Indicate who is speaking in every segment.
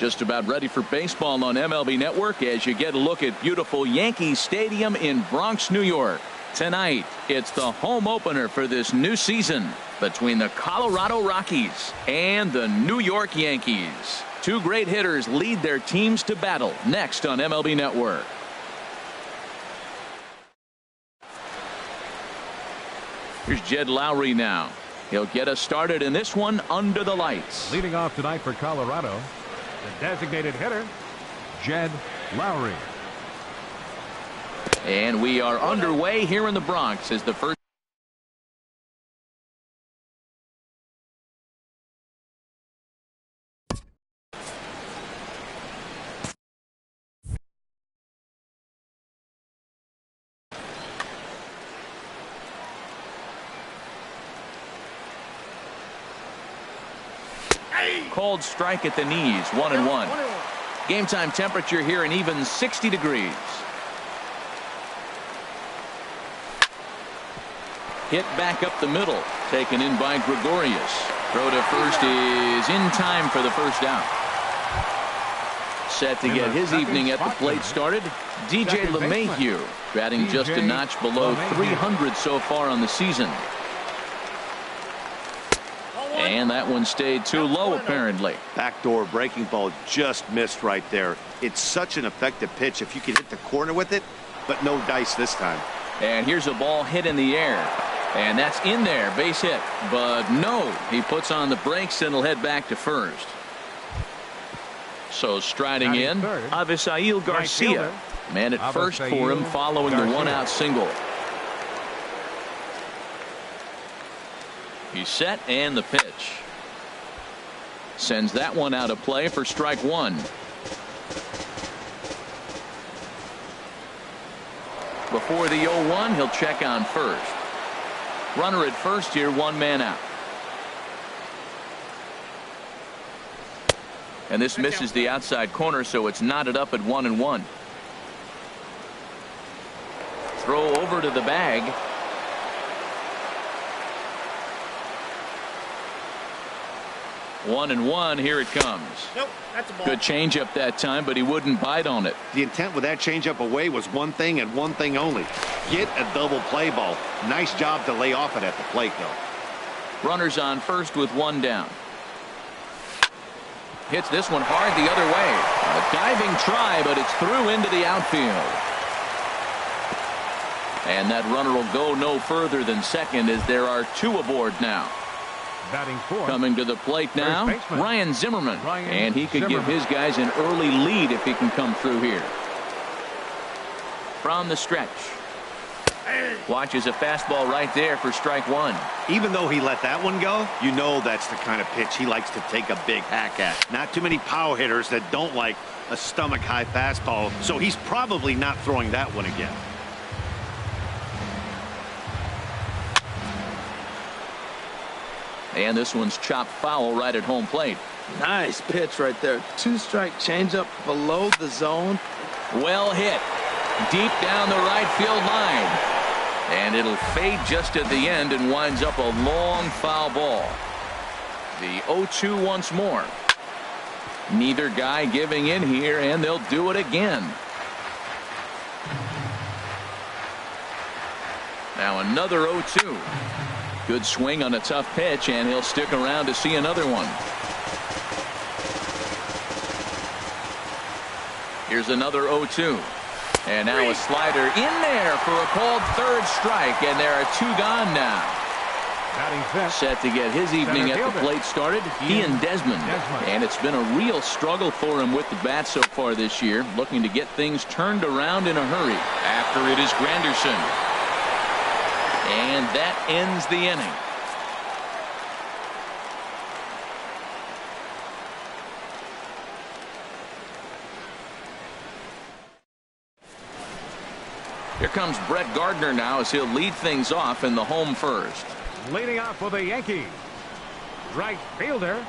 Speaker 1: Just about ready for baseball on MLB Network as you get a look at beautiful Yankee Stadium in Bronx, New York. Tonight, it's the home opener for this new season between the Colorado Rockies and the New York Yankees. Two great hitters lead their teams to battle next on MLB Network. Here's Jed Lowry now. He'll get us started in this one under the lights.
Speaker 2: Leading off tonight for Colorado, the designated hitter, Jed Lowry.
Speaker 1: And we are underway here in the Bronx as the first. Cold strike at the knees, 1-1. Game time temperature here an even 60 degrees. Hit back up the middle, taken in by Gregorius. Throw to first is in time for the first out. Set to get his evening at the plate started, DJ LeMahieu, batting just a notch below 300 so far on the season. And that one stayed too low, apparently.
Speaker 3: Backdoor breaking ball just missed right there. It's such an effective pitch if you can hit the corner with it, but no dice this time.
Speaker 1: And here's a ball hit in the air. And that's in there, base hit. But no, he puts on the brakes and he'll head back to first. So striding in, Avisail Garcia. Man at first for him following the one-out single. He's set and the pitch. Sends that one out of play for strike one. Before the 0-1, he'll check on first. Runner at first here, one man out. And this misses the outside corner, so it's knotted up at 1-1. Throw over to the bag. 1-1. Here it comes.
Speaker 4: Nope, that's a ball.
Speaker 1: Good changeup that time, but he wouldn't bite on it.
Speaker 3: The intent with that changeup away was one thing and one thing only. Get a double play ball. Nice job to lay off it at the plate, though.
Speaker 1: Runners on first with one down. Hits this one hard the other way. A diving try, but it's through into the outfield. And that runner will go no further than second as there are two aboard now. Coming to the plate now, Ryan Zimmerman. And he could give his guys an early lead if he can come through here. From the stretch. Watches a fastball right there for strike one.
Speaker 3: Even though he let that one go, you know that's the kind of pitch he likes to take a big hack at. Not too many power hitters that don't like a stomach-high fastball, so he's probably not throwing that one again.
Speaker 1: And this one's chopped foul right at home plate.
Speaker 4: Nice pitch right there. Two-strike changeup below the zone.
Speaker 1: Well hit. Deep down the right field line. And it'll fade just at the end and winds up a long foul ball. The 0-2 once more. Neither guy giving in here, and they'll do it again. Now another 0-2. Good swing on a tough pitch, and he'll stick around to see another one. Here's another 0-2. And now a slider in there for a called third strike, and there are two gone now. Set to get his evening at the plate started, Ian Desmond. And it's been a real struggle for him with the bat so far this year, looking to get things turned around in a hurry. After it is Granderson. And that ends the inning. Here comes Brett Gardner now as he'll lead things off in the home first.
Speaker 2: Leading off for the Yankees, right fielder,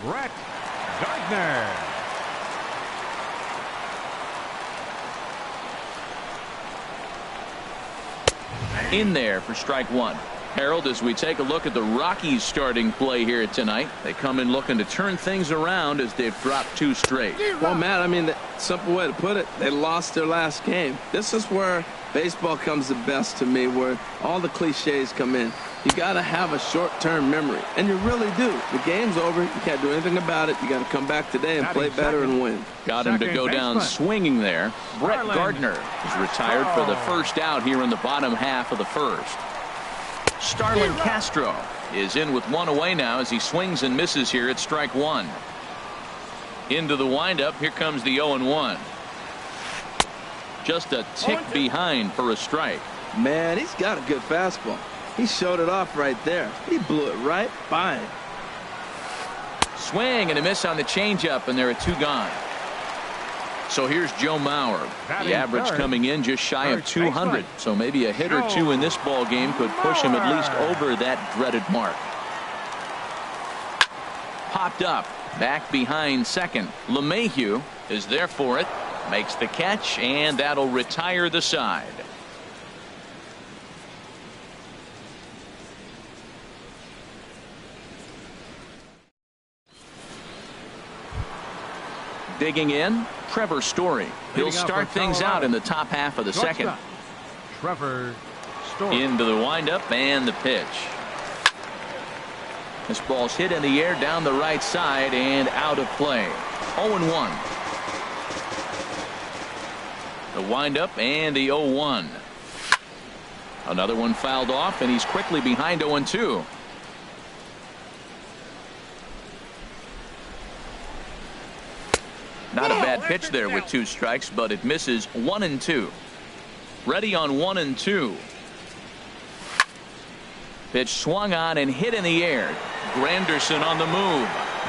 Speaker 2: Brett Gardner.
Speaker 1: In there for strike one. Harold, as we take a look at the Rockies starting play here tonight, they come in looking to turn things around as they've dropped 2 straight.
Speaker 4: Well, Matt, I mean, the simple way to put it, they lost their last game. This is where baseball comes the best to me, where all the cliches come in. You got to have a short-term memory, and you really do. The game's over. You can't do anything about it. You got to come back today and play better and win.
Speaker 1: Got him to go down swinging there. Brett Gardner is retired for the first out here in the bottom half of the first. Starlin Castro is in with 1 away now as he swings and misses here at strike 1. Into the windup. Here comes the 0-1. Just a tick behind for a strike.
Speaker 4: Man, he's got a good fastball. He showed it off right there. He blew it right by him.
Speaker 1: Swing and a miss on the changeup, and there are 2 gone. So here's Joe Mauer. The average coming in just shy of 200. So maybe a hit or 2 in this ball game could push him at least over that dreaded mark. Popped up. Back behind second. LeMahieu is there for it. Makes the catch, and that'll retire the side. Digging in, Trevor Story. He'll start things out in the top half of the second.
Speaker 2: Trevor Story.
Speaker 1: Into the windup and the pitch. This ball's hit in the air down the right side and out of play. 0-1. The windup and the 0-1. Another one fouled off, and he's quickly behind 0-2. Not a bad pitch there with 2 strikes, but it misses 1-2. Ready on 1-2. Pitch swung on and hit in the air. Granderson on the move,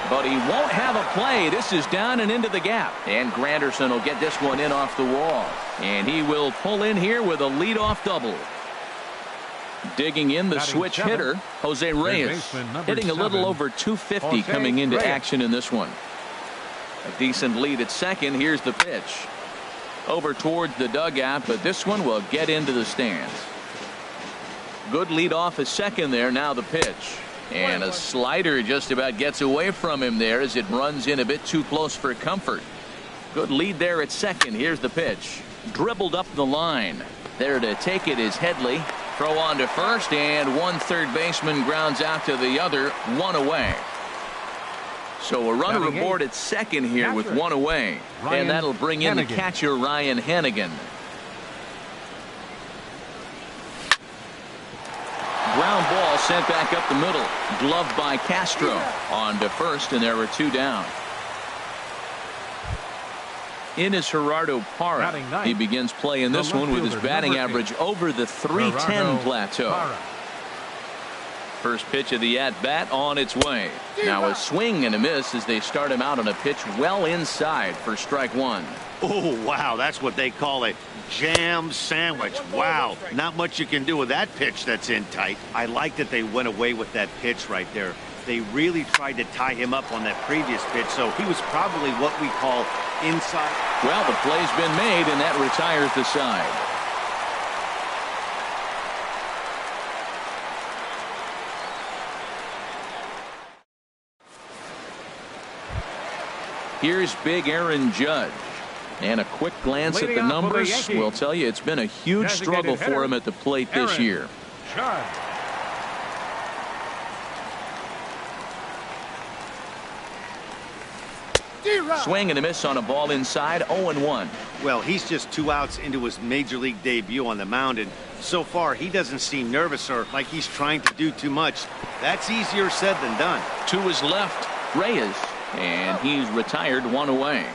Speaker 1: but he won't have a play. This is down and into the gap, and Granderson will get this one in off the wall, and he will pull in here with a leadoff double. Digging in, the switch hitter, Jose Reyes, hitting a little over 250 coming into action in this one. A decent lead at second. Here's the pitch. Over towards the dugout, but this one will get into the stands. Good lead off at second there. Now the pitch. And a slider just about gets away from him there as it runs in a bit too close for comfort. Good lead there at second. Here's the pitch. Dribbled up the line. There to take it is Headley. Throw on to first, and one third baseman grounds out to the other. 1 away. So a runner aboard at second here with 1 away. And that'll bring in the catcher, Ryan Hannigan. Ground ball sent back up the middle. Gloved by Castro. On to first, and there were 2 down. In is Gerardo Parra. He begins play in this one with his batting average over the .310 plateau. First pitch of the at-bat on its way. Now a swing and a miss as they start him out on a pitch well inside for strike 1.
Speaker 3: Oh, wow, that's what they call a jam sandwich. Wow, not much you can do with that pitch that's in tight. I like that they went away with that pitch right there. They really tried to tie him up on that previous pitch, so he was probably what we call inside.
Speaker 1: Well, the play's been made, and that retires the side. Here's big Aaron Judge. And a quick glance at the numbers will tell you it's been a huge struggle for him at the plate this year. Swing and a miss on a ball inside. 0-1.
Speaker 3: Well, he's just 2 outs into his major league debut on the mound, and so far he doesn't seem nervous or like he's trying to do too much. That's easier said than done.
Speaker 1: To his left, Reyes. And he's retired 1 away.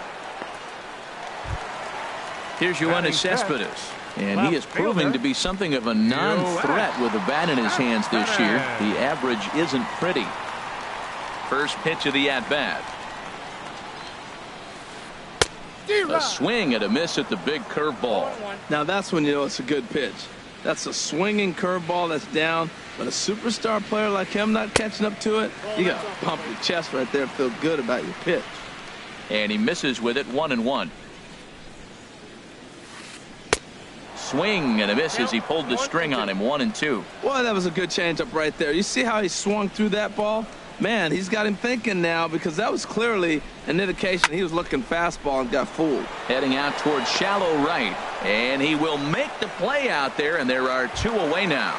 Speaker 1: Here's Yoenis Cespedes. And he is proving to be something of a non-threat with a bat in his hands this year. The average isn't pretty. First pitch of the at-bat. A swing and a miss at the big curveball.
Speaker 4: Now that's when you know it's a good pitch. That's a swinging curveball that's down. But a superstar player like him not catching up to it, you got to pump your chest right there and feel good about your pitch.
Speaker 1: And he misses with it, 1-1. Swing and a miss as he pulled the string on him, 1-2.
Speaker 4: Boy, that was a good changeup right there. You see how he swung through that ball? Man, he's got him thinking now, because that was clearly an indication he was looking fastball and got fooled.
Speaker 1: Heading out towards shallow right, and he will make the play out there, and there are 2 away now.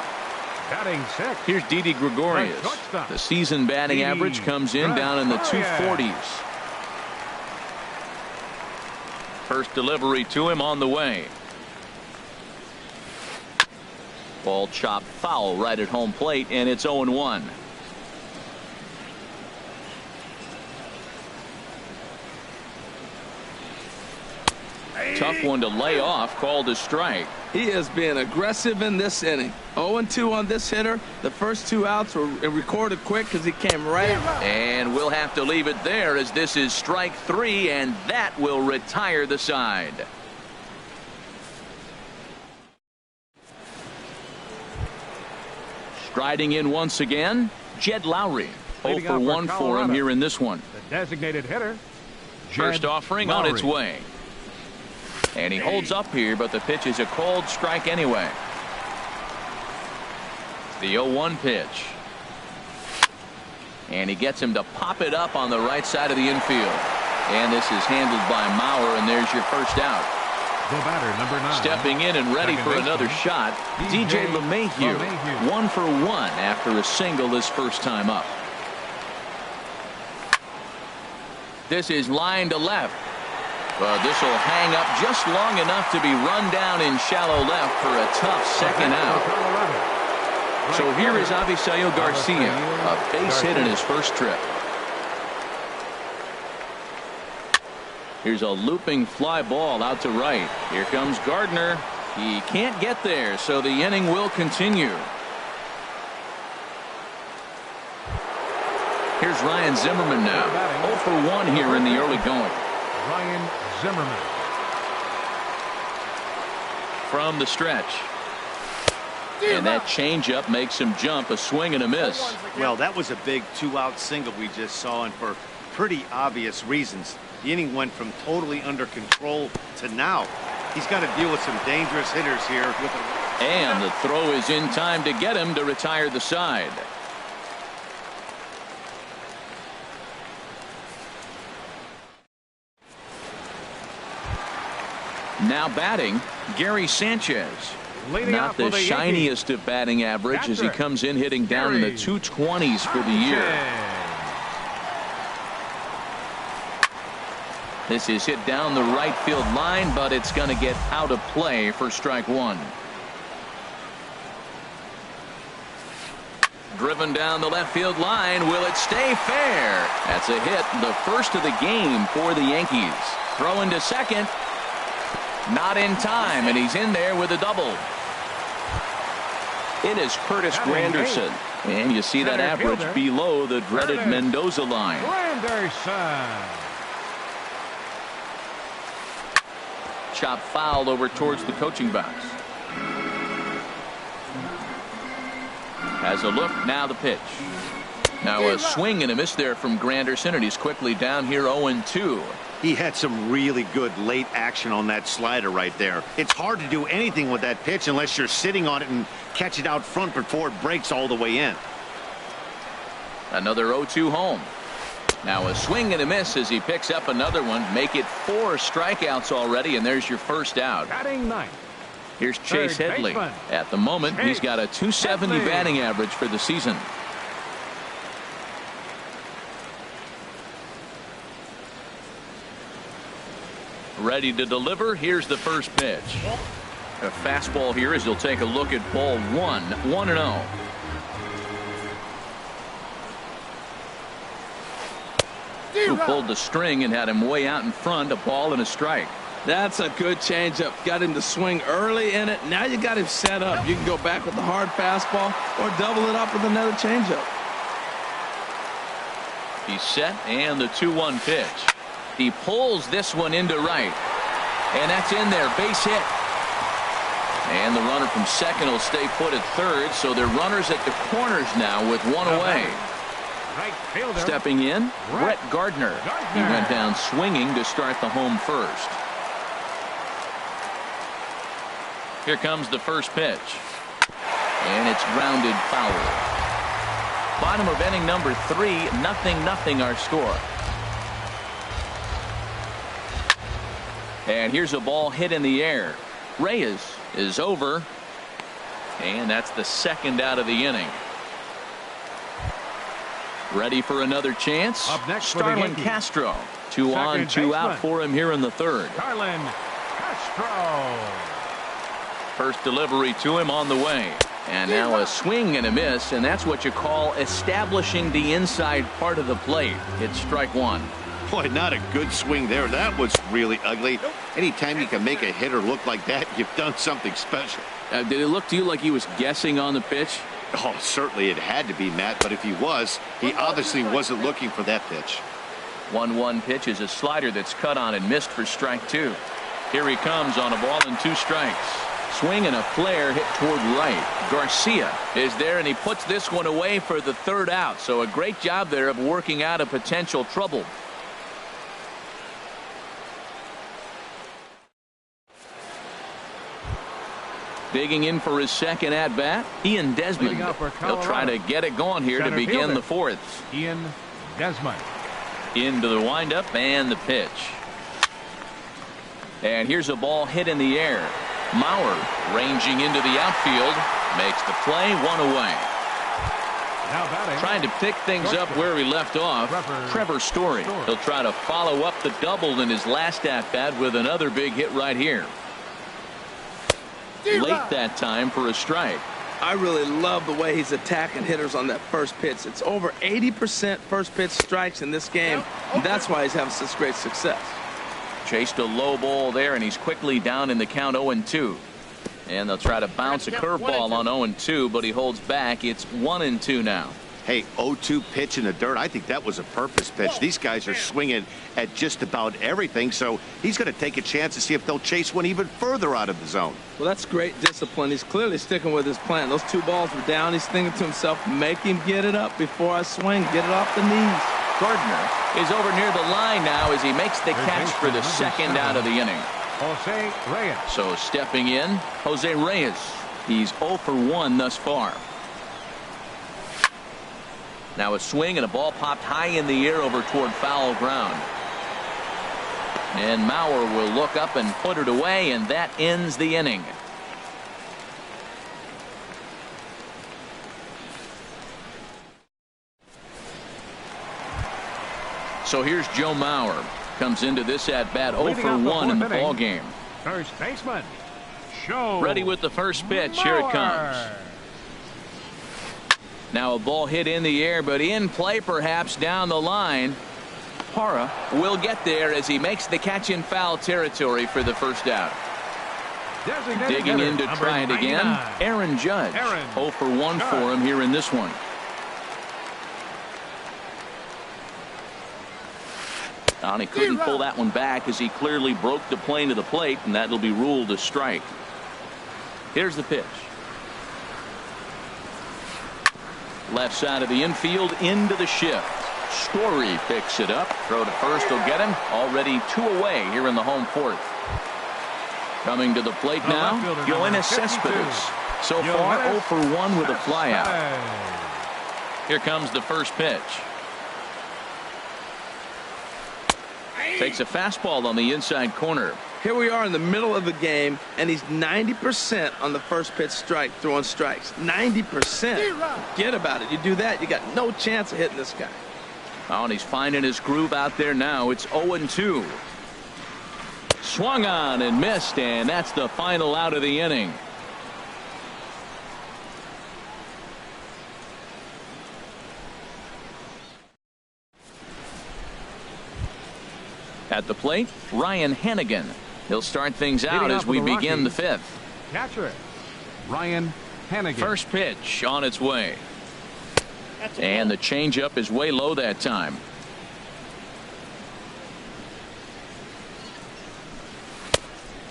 Speaker 2: Batting six.
Speaker 1: Here's Didi Gregorius. The season batting average comes in down in the 240s. First delivery to him on the way. Ball chopped foul right at home plate, and it's 0-1. Tough one to lay off, called a strike.
Speaker 4: He is being aggressive in this inning. 0-2 on this hitter. The first 2 outs were recorded quick because he came right.
Speaker 1: And we'll have to leave it there, as this is strike 3, and that will retire the side. Striding in once again, Jed Lowry. 0 for 1 for him here in this one.
Speaker 2: The designated hitter.
Speaker 1: First offering on its way. And he holds up here, but the pitch is a cold strike anyway. The 0-1 pitch. And he gets him to pop it up on the right side of the infield. And this is handled by Mauer, and there's your first out.
Speaker 2: The batter, number 9.
Speaker 1: Stepping in and ready for another shot, DJ LeMahieu. 1 for 1 after a single his first time up. This is line to left. But this will hang up just long enough to be run down in shallow left for a tough second out. So here is Avisail Garcia, a base hit in his first trip. Here's a looping fly ball out to right. Here comes Gardner. He can't get there, so the inning will continue. Here's Ryan Zimmerman now. 0 for 1 here in the early going.
Speaker 2: Ryan Zimmerman.
Speaker 1: From the stretch. And that changeup makes him jump, a swing and a miss.
Speaker 3: Well, that was a big 2-out single we just saw, and for pretty obvious reasons. The inning went from totally under control to now. He's got to deal with some dangerous hitters here.
Speaker 1: And the throw is in time to get him to retire the side. Now batting, Gary Sanchez. Not the shiniest of batting average as he comes in hitting down in the 220s for the year. This is hit down the right field line, but it's going to get out of play for strike 1. Driven down the left field line. Will it stay fair? That's a hit, the first of the game for the Yankees. Throwing to second. Not in time, and he's in there with a double. It is Curtis Granderson. And you see that average below the dreaded Mendoza line.
Speaker 2: Granderson.
Speaker 1: Chop foul over towards the coaching box. Has a look, now the pitch. Now a swing and a miss there from Granderson, and he's quickly down here 0-2.
Speaker 3: He had some really good late action on that slider right there. It's hard to do anything with that pitch unless you're sitting on it and catch it out front before it breaks all the way in.
Speaker 1: Another 0-2 home. Now a swing and a miss as he picks up another one. Make it 4 strikeouts already, and there's your first out.
Speaker 2: Batting 9.
Speaker 1: Here's Chase Headley. At the moment, he's got a 270 batting average for the season. Ready to deliver. Here's the first pitch. A fastball here as he'll take a look at ball 1. 1-0. Who pulled the string and had him way out in front, a ball and a strike.
Speaker 4: That's a good changeup. Got him to swing early in it. Now you got him set up. You can go back with the hard fastball or double it up with another changeup.
Speaker 1: He's set, and the 2-1 pitch. He pulls this one into right. And that's in there. Base hit. And the runner from second will stay put at third, so they're runners at the corners now with one away.
Speaker 2: Right fielder.
Speaker 1: Stepping in, Brett Gardner. He went down swinging to start the home first. Here comes the first pitch. And it's grounded foul. Bottom of inning number 3, 0-0 our score. And here's a ball hit in the air. Reyes is over. And that's the second out of the inning. Ready for another chance.
Speaker 2: Up next,
Speaker 1: Starlin Castro. 2 on, 2 out for him here in the third.
Speaker 2: Starlin Castro.
Speaker 1: First delivery to him on the way. And now a swing and a miss, and that's what you call establishing the inside part of the plate. It's strike one.
Speaker 3: Boy, not a good swing there. That was really ugly. Anytime you can make a hitter look like that, you've done something special.
Speaker 1: Did it look to you like he was guessing on the pitch?
Speaker 3: Oh, certainly it had to be, Matt, but if he was, he obviously wasn't looking for that pitch.
Speaker 1: 1-1 pitch is a slider that's cut on and missed for strike 2. Here he comes on a ball and 2 strikes. Swing and a flare hit toward right. Garcia is there, and he puts this one away for the third out. So a great job there of working out a potential trouble. Digging in for his second at bat, Ian Desmond. He'll try to get it going here to begin the fourth.
Speaker 2: Ian Desmond.
Speaker 1: Into the windup and the pitch. And here's a ball hit in the air. Mauer ranging into the outfield, makes the play, 1 away.
Speaker 2: Now batting.
Speaker 1: Trying to pick things up where he left off. Trevor Story. He'll try to follow up the double in his last at bat with another big hit right here. Late that time for a strike.
Speaker 4: I really love the way he's attacking hitters on that first pitch. It's over 80% first pitch strikes in this game. And that's why he's having such great success.
Speaker 1: Chased a low ball there, and he's quickly down in the count 0-2. And they'll try to bounce a curveball on 0-2, but he holds back. It's 1-2 now.
Speaker 3: Hey, 0-2 pitch in the dirt. I think that was a purpose pitch. These guys are swinging at just about everything, so he's going to take a chance to see if they'll chase one even further out of the zone.
Speaker 4: Well, that's great discipline. He's clearly sticking with his plan. Those 2 balls were down. He's thinking to himself, make him get it up before I swing. Get it off the knees.
Speaker 1: Gardner is over near the line now as he makes the catch for the second out of the inning.
Speaker 2: Jose Reyes.
Speaker 1: So stepping in, Jose Reyes. He's 0 for 1 thus far. Now a swing and a ball popped high in the air over toward foul ground. And Mauer will look up and put it away, and that ends the inning. So here's Joe Mauer. Comes into this at bat 0 for 1 in the ball game.
Speaker 2: First baseman. Joe
Speaker 1: Ready with the first pitch.
Speaker 2: Mauer.
Speaker 1: Here it comes. Now a ball hit in the air, but in play perhaps down the line. Hara will get there as he makes the catch in foul territory for the first out. Digging in to try it again, Aaron Judge. 0 for 1 for him here in this one. And he couldn't pull that one back as he clearly broke the plane to the plate, and that'll be ruled a strike. Here's the pitch. Left side of the infield into the shift. Story picks it up. Throw to first will get him. Already 2 away here in the home fourth. Coming to the plate now, Yoenis Cespedes. So far 0 for 1 with a flyout. Here comes the first pitch. Takes a fastball on the inside corner.
Speaker 4: Here we are in the middle of the game, and he's 90% on the first pitch strike, throwing strikes. 90%. Forget about it. You do that, you got no chance of hitting this guy.
Speaker 1: Oh, and he's finding his groove out there now. It's 0-2. Swung on and missed, and that's the final out of the inning. At the plate, Ryan Hannigan. He'll start things out as we begin the fifth.
Speaker 2: Catcher, Ryan Hannigan.
Speaker 1: First pitch on its way. And the changeup is way low that time.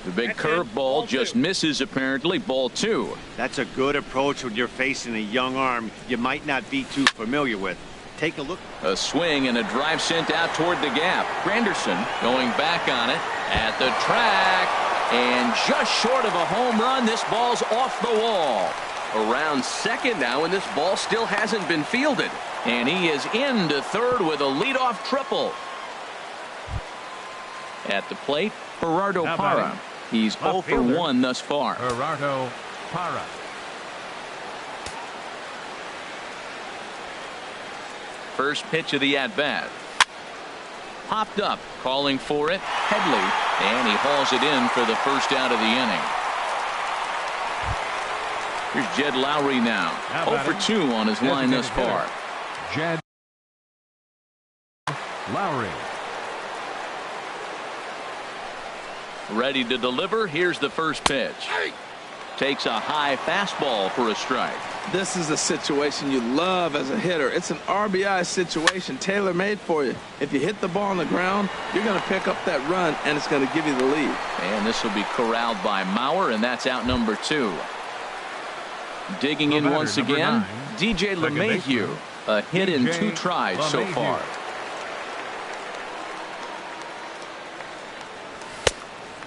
Speaker 1: The big curveball just misses, apparently. Ball 2.
Speaker 3: That's a good approach when you're facing a young arm you might not be too familiar with. Take a look.
Speaker 1: A swing and a drive sent out toward the gap. Granderson going back on it at the track. And just short of a home run, this ball's off the wall. Around second now, and this ball still hasn't been fielded. And he is into third with a leadoff triple. At the plate, Gerardo Parra. He's 0 for 1 thus far.
Speaker 2: Gerardo Parra.
Speaker 1: First pitch of the at-bat. Popped up, calling for it. Headley, and he hauls it in for the first out of the inning. Here's Jed Lowry now. 0 for 2 on his line thus far.
Speaker 2: Jed Lowry.
Speaker 1: Ready to deliver. Here's the first pitch. Takes a high fastball for a strike.
Speaker 4: This is a situation you love as a hitter. It's an RBI situation tailor-made for you. If you hit the ball on the ground, you're going to pick up that run, and it's going to give you the lead.
Speaker 1: And this will be corralled by Mauer, and that's out number 2. Digging in once again, DJ LeMahieu. A hit in 2 tries so far.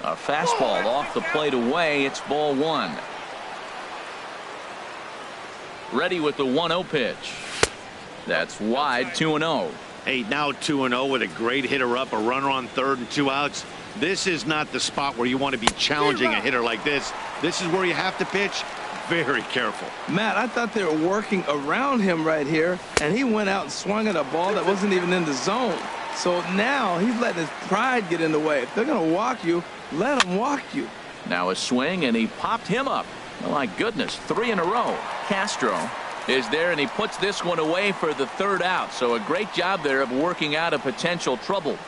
Speaker 1: A fastball off the plate away. It's ball 1. Ready with the 1-0 pitch. That's wide. 2-0.
Speaker 3: Hey, now 2-0 with a great hitter up, a runner on third and 2 outs. This is not the spot where you want to be challenging a hitter like this. This is where you have to pitch very careful.
Speaker 4: Matt, I thought they were working around him right here, and he went out and swung at a ball that wasn't even in the zone. So now he's letting his pride get in the way. If they're going to walk you, let them walk you.
Speaker 1: Now a swing, and he popped him up. Oh, my goodness, 3 in a row. Castro is there, and he puts this one away for the 3rd out. So a great job there of working out a potential trouble.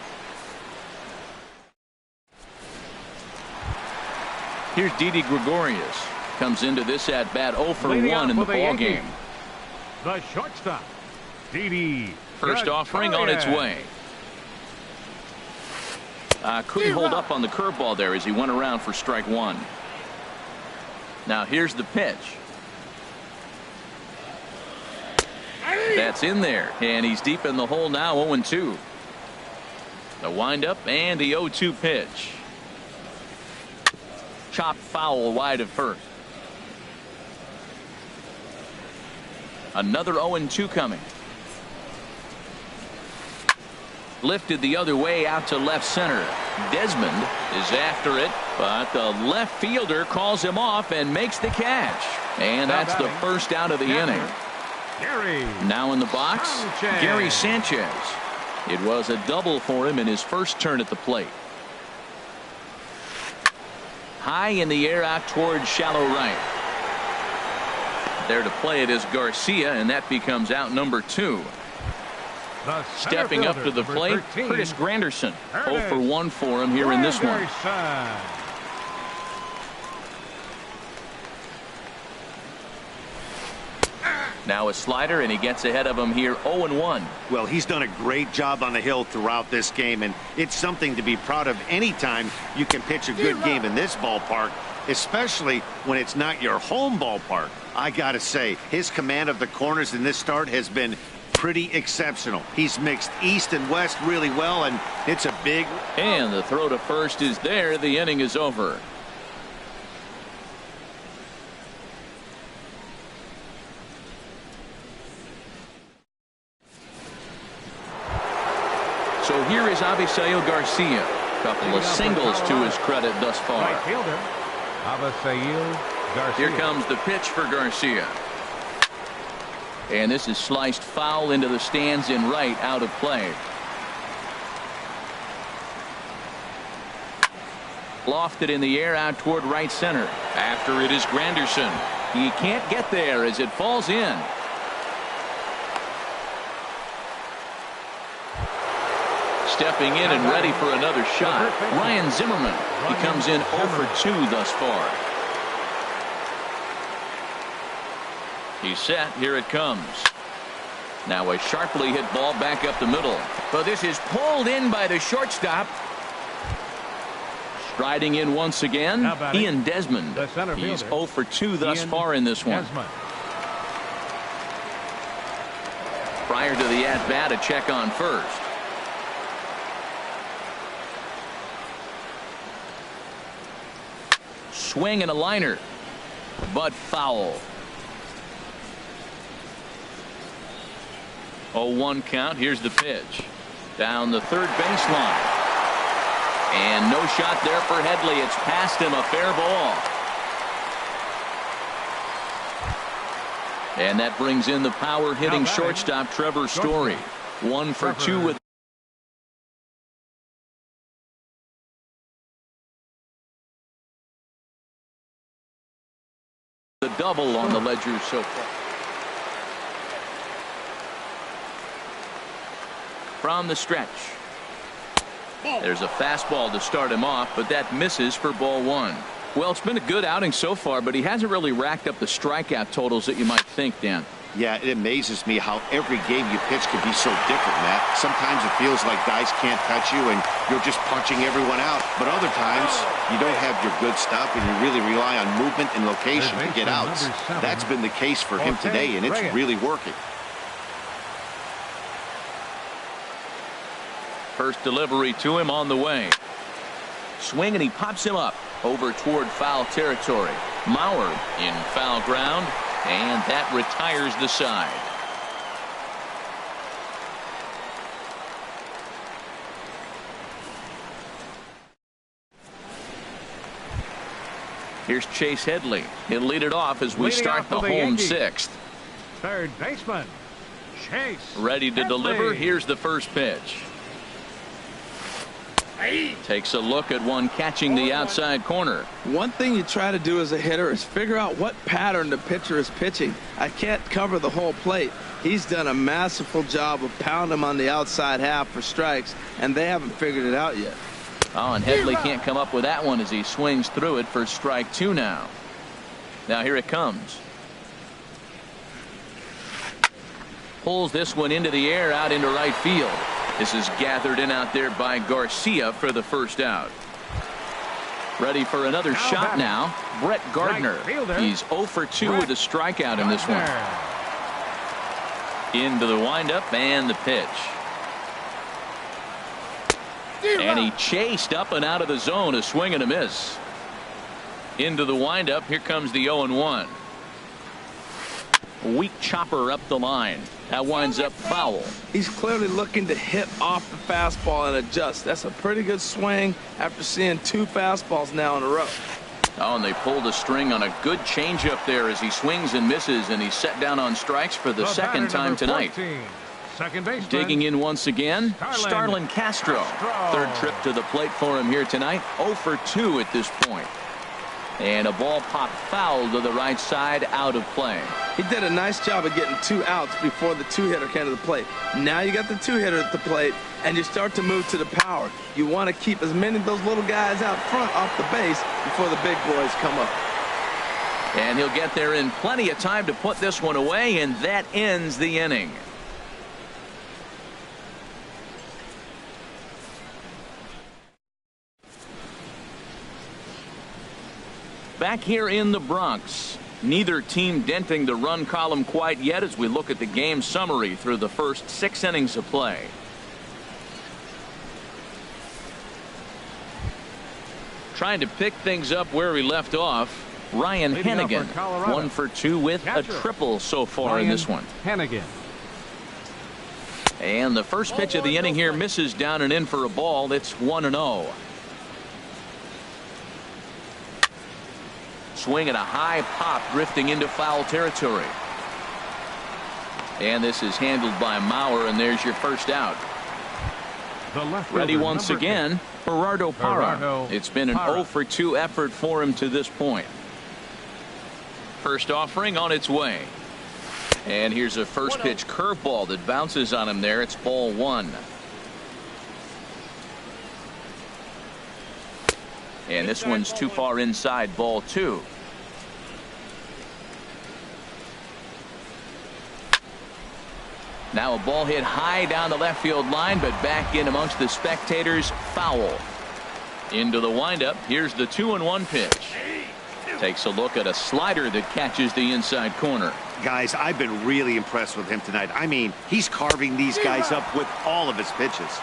Speaker 1: Here's Didi Gregorius. Comes into this at bat 0 for 1 in the ball game.
Speaker 2: The shortstop, Didi.
Speaker 1: First offering on its way. Couldn't hold up on the curveball there as he went around for strike 1. Now here's the pitch. That's in there, and he's deep in the hole now. 0-2. The windup and the 0-2 pitch. Chopped foul wide of first. Another 0-2 coming. Lifted the other way out to left center. Desmond is after it, but the left fielder calls him off and makes the catch. And that's the first out of the inning. Now in the box, Gary Sanchez. It was a double for him in his first turn at the plate. High in the air out towards shallow right. There to play it is Garcia, and that becomes out number 2. Stepping up to the plate, Curtis Granderson. 0 for 1 for him here in this one. Now a slider, and he gets ahead of him here. 0-1.
Speaker 3: Well, he's done a great job on the hill throughout this game, and it's something to be proud of anytime you can pitch a good game in this ballpark, especially when it's not your home ballpark. I gotta say, his command of the corners in this start has been pretty exceptional. He's mixed east and west really well, and it's a big...
Speaker 1: And the throw to first is there. The inning is over. So here is Avisail Garcia. Couple of singles to his credit thus far.
Speaker 2: Right fielder, Avisail Garcia.
Speaker 1: Here comes the pitch for Garcia. And this is sliced foul into the stands in right, out of play. Lofted in the air out toward right center. After it is Granderson. He can't get there as it falls in. Stepping in and ready for another shot, Ryan Zimmerman. He comes in 0 for 2 thus far. He's set. Here it comes. Now a sharply hit ball back up the middle. But this is pulled in by the shortstop. Riding in once again, Ian Desmond. He's 0 for 2 thus far in this one. Prior to the at-bat, a check on first. Swing and a liner, but foul. 0-1 count. Here's the pitch. Down the third baseline. And no shot there for Headley. It's past him, a fair ball. And that brings in the power hitting shortstop Trevor Story. 1 for 2 with the double on the ledger so far. From the stretch. There's a fastball to start him off, but that misses for ball 1. Well, it's been a good outing so far, but he hasn't really racked up the strikeout totals that you might think, Dan.
Speaker 3: Yeah, it amazes me how every game you pitch can be so different, Matt. Sometimes it feels like guys can't touch you and you're just punching everyone out. But other times, you don't have your good stuff and you really rely on movement and location to get outs. That's been the case for him today, and it's really working.
Speaker 1: First delivery to him on the way. Swing, and he pops him up over toward foul territory. Mauer in foul ground, and that retires the side. Here's Chase Headley. He'll lead it off as we start the home sixth.
Speaker 2: Third baseman, Chase
Speaker 1: ready to deliver. Here's the first pitch. Takes a look at one catching the outside corner.
Speaker 4: One thing you try to do as a hitter is figure out what pattern the pitcher is pitching. I can't cover the whole plate. He's done a masterful job of pounding him on the outside half for strikes, and they haven't figured it out yet.
Speaker 1: Oh, and Headley can't come up with that one as he swings through it for strike 2 now. Now here it comes. Pulls this one into the air out into right field. This is gathered in out there by Garcia for the first out. Ready for another shot now. Brett Gardner. He's 0 for 2 with a strikeout in this one. Into the windup and the pitch. And he chased up and out of the zone, a swing and a miss. Into the windup. Here comes the 0-1. Weak chopper up the line. That winds up foul.
Speaker 4: He's clearly looking to hit off the fastball and adjust. That's a pretty good swing after seeing 2 fastballs now in a row.
Speaker 1: Oh, and they pulled a string on a good changeup there as he swings and misses, and he's set down on strikes for the second time tonight.
Speaker 2: 14, second baseman.
Speaker 1: Digging in once again, Starlin Castro. Third trip to the plate for him here tonight. 0 for 2 at this point. And a ball popped foul to the right side, out of play.
Speaker 4: He did a nice job of getting 2 outs before the 2-hitter came to the plate. Now you got the 2-hitter at the plate, and you start to move to the power. You want to keep as many of those little guys out front off the base before the big boys come up.
Speaker 1: And he'll get there in plenty of time to put this one away, and that ends the inning. Back here in the Bronx, neither team denting the run column quite yet as we look at the game summary through the first 6 innings of play. Trying to pick things up where we left off, Ryan Hennigan, 1 for 2 with a triple so far in this one.
Speaker 2: Hennigan.
Speaker 1: And the first pitch of the inning here misses down and in for a ball. It's 1-0. Swing and a high pop drifting into foul territory. And this is handled by Mauer, and there's your first out. Ready once again, Gerardo Parra. It's been an 0 for 2 effort for him to this point. First offering on its way. And here's a first pitch curveball that bounces on him there. It's ball 1. And this one's too far inside, ball 2. Now a ball hit high down the left field line, but back in amongst the spectators, foul. Into the windup. Here's the 2-1 pitch. Takes a look at a slider that catches the inside corner.
Speaker 3: Guys, I've been really impressed with him tonight. I mean, he's carving these guys up with all of his pitches.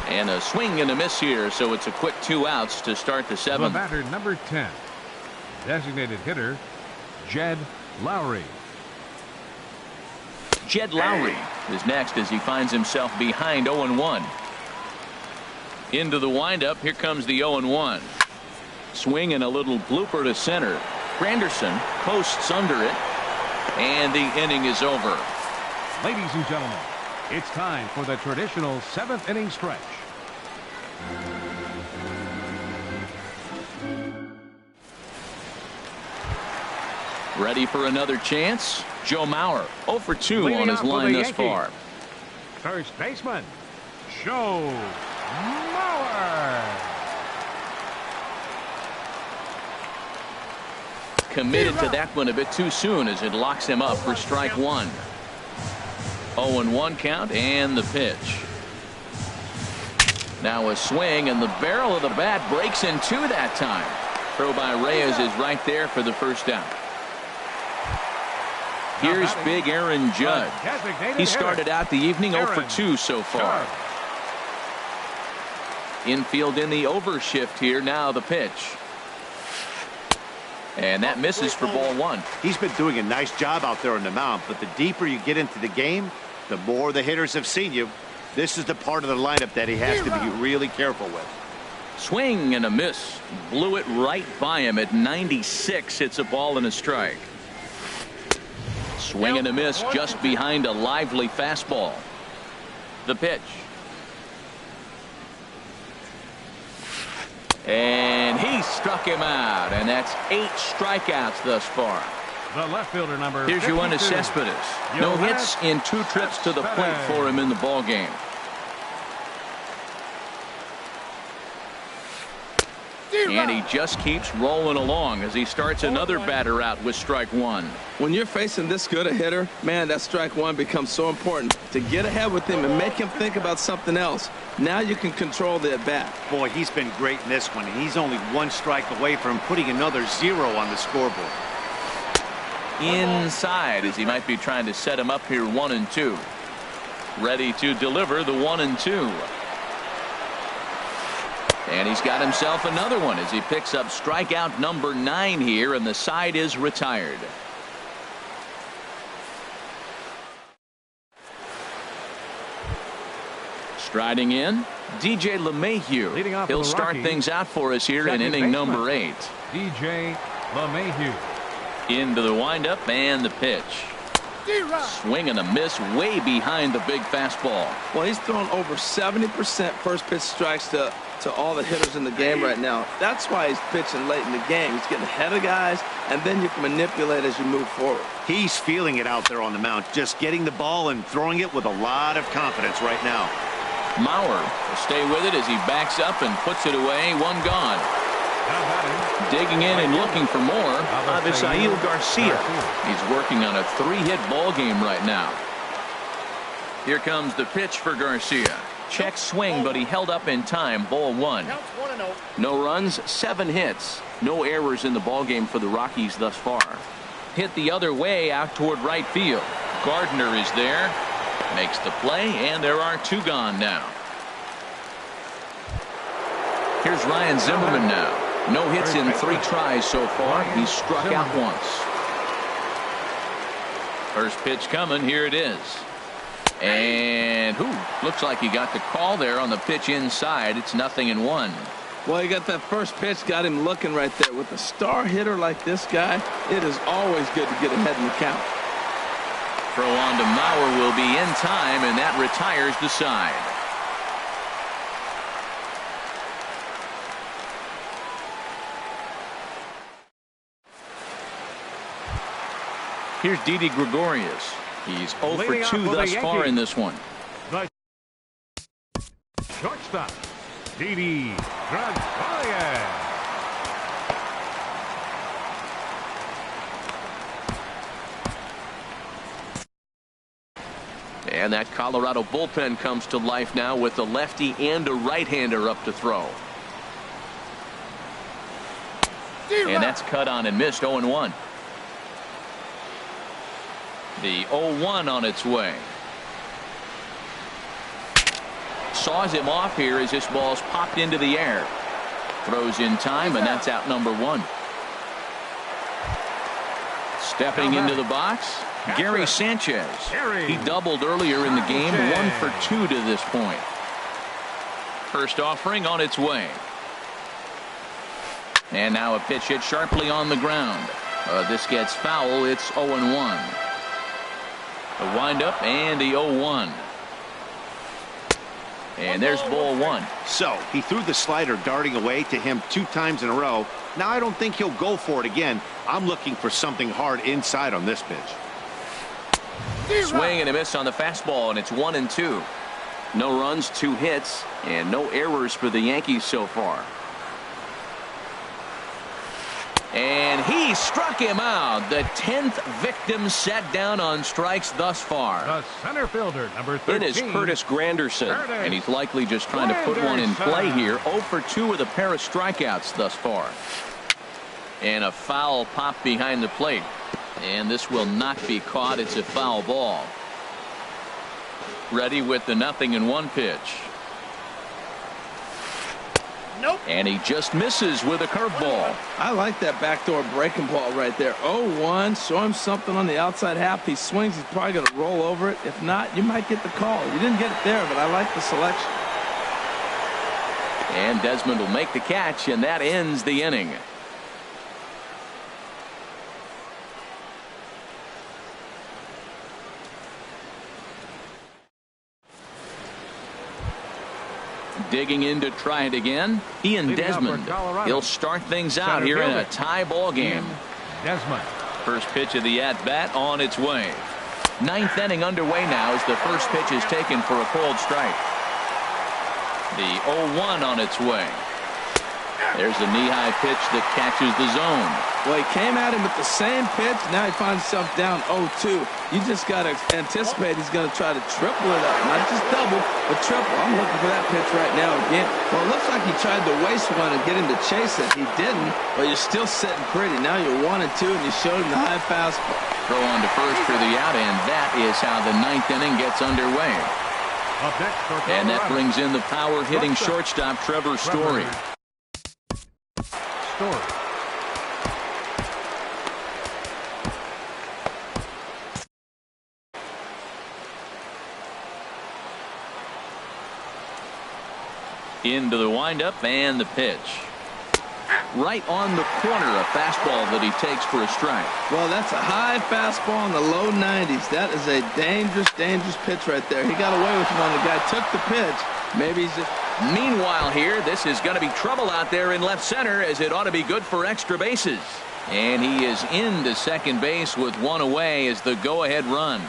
Speaker 1: And a swing and a miss here, so it's a quick 2 outs to start the 7th.
Speaker 2: The batter, number 10, designated hitter, Jed Lowry.
Speaker 1: Jed Lowry is next as he finds himself behind 0-1. Into the windup. Here comes the 0-1. Swing and a little blooper to center. Granderson posts under it, and the inning is over.
Speaker 2: Ladies and gentlemen, it's time for the traditional 7th inning stretch.
Speaker 1: Ready for another chance? Joe Mauer 0 for 2
Speaker 2: Leading
Speaker 1: on his
Speaker 2: off for
Speaker 1: line
Speaker 2: the
Speaker 1: thus
Speaker 2: Yankees,
Speaker 1: far.
Speaker 2: First baseman, Joe Mauer.
Speaker 1: Committed to that one a bit too soon as it locks him up for strike 1. 0-1 count and the pitch. Now a swing, and the barrel of the bat breaks in 2 that time. Throw by Reyes is right there for the first out. Here's big Aaron Judge. He started out the evening 0 for 2 so far. Infield in the overshift here. Now the pitch. And that misses for ball 1.
Speaker 3: He's been doing a nice job out there on the mound, but the deeper you get into the game, the more the hitters have seen you. This is the part of the lineup that he has to be really careful with.
Speaker 1: Swing and a miss. Blew it right by him at 96. It's a ball and a strike. Swing and a miss just behind a lively fastball. The pitch. And he struck him out, and that's 8 strikeouts thus far.
Speaker 2: The left fielder, number
Speaker 1: Here's
Speaker 2: 52,
Speaker 1: Yoenis Cespedes. No hits in 2 trips to the plate for him in the ball game. And he just keeps rolling along as he starts another batter out with strike 1.
Speaker 4: When you're facing this good a hitter, man, that strike 1 becomes so important to get ahead with him and make him think about something else. Now you can control the at bat.
Speaker 3: Boy, he's been great in this one, and he's only 1 strike away from putting another 0 on the scoreboard.
Speaker 1: Inside as he might be trying to set him up here 1-2. Ready to deliver the 1-2. And he's got himself another one as he picks up strikeout number 9 here, and the side is retired. Striding in, DJ LeMahieu. He'll start things out for us here in inning number 8.
Speaker 2: DJ LeMahieu.
Speaker 1: Into the windup and the pitch. Swing and a miss way behind the big fastball.
Speaker 4: Well, he's thrown over 70% first pitch strikes to all the hitters in the game right now. That's why he's pitching late in the game. He's getting ahead of guys, and then you can manipulate as you move forward.
Speaker 3: He's feeling it out there on the mound, just getting the ball and throwing it with a lot of confidence right now.
Speaker 1: Mauer will stay with it as he backs up and puts it away. 1 gone. Digging in and looking for more, Avisail Garcia. He's working on a 3-hit ball game right now. Here comes the pitch for Garcia. Check swing, but he held up in time. Ball 1. No runs, 7 hits. No errors in the ball game for the Rockies thus far. Hit the other way out toward right field. Gardner is there. Makes the play, and there are 2 gone now. Here's Ryan Zimmerman now. No hits in 3 tries so far. He's struck out once. First pitch coming. Here it is. And looks like he got the call there on the pitch inside. It's 0-1.
Speaker 4: Well, he got that first pitch, got him looking right there. With a star hitter like this guy, it is always good to get ahead in the count.
Speaker 1: Throw on to Mauer will be in time, and that retires the side. Here's Didi Gregorius. He's 0 for 2 thus far in this one.
Speaker 2: The shortstop, Didi Gregorius.
Speaker 1: And that Colorado bullpen comes to life now with a lefty and a right-hander up to throw. And that's cut on and missed. 0-1. The 0-1 on its way. Saws him off here as this ball's popped into the air. Throws in time, and that's out number 1. Stepping into the box, Gary Sanchez. He doubled earlier in the game, 1 for 2 to this point. First offering on its way. And now a pitch hit sharply on the ground. This gets foul. It's 0-1. The windup and the 0-1. And there's ball 1.
Speaker 3: So he threw the slider darting away to him 2 times in a row. Now I don't think he'll go for it again. I'm looking for something hard inside on this pitch.
Speaker 1: Swing and a miss on the fastball, and it's 1-2. No runs, 2 hits, and no errors for the Yankees so far. And he struck him out. The 10th victim set down on strikes thus far.
Speaker 2: The center fielder, number 13.
Speaker 1: It is Curtis Granderson, and he's likely just trying to put one in play here. 0 for 2 with a pair of strikeouts thus far. And a foul pop behind the plate. And this will not be caught. It's a foul ball. Ready with the 0-1 pitch.
Speaker 3: Nope.
Speaker 1: And he just misses with a curveball.
Speaker 4: I like that backdoor breaking ball right there. 0-1. Show him something on the outside half. He swings. He's probably going to roll over it. If not, you might get the call. You didn't get it there, but I like the selection.
Speaker 1: And Desmond will make the catch, and that ends the inning. Digging in to try it again, Ian Desmond. He'll start things out here in a tie ball game.
Speaker 2: Desmond.
Speaker 1: First pitch of the at-bat on its way. 9th inning underway now as the first pitch is taken for a called strike. The 0-1 on its way. There's a knee-high pitch that catches the zone.
Speaker 4: Well, he came at him with the same pitch. Now he finds himself down 0-2. You just got to anticipate he's going to try to triple it up. Not just double, but triple. I'm looking for that pitch right now again. Well, it looks like he tried to waste one and get him to chase it. He didn't, but you're still sitting pretty. Now you're 1-2, and you showed him the high fastball.
Speaker 1: Throw on to first for the out, and that is how the 9th inning gets underway. And that brings in the power-hitting shortstop, Trevor Story. Into the windup and the pitch. Right on the corner, a fastball that he takes for a strike.
Speaker 4: Well, that's a high fastball in the low 90s. That is a dangerous, dangerous pitch right there. He got away with one. The guy took the pitch. Maybe he's just...
Speaker 1: Meanwhile here, this is going to be trouble out there in left center, as it ought to be good for extra bases. And he is into second base with one away as the go-ahead run.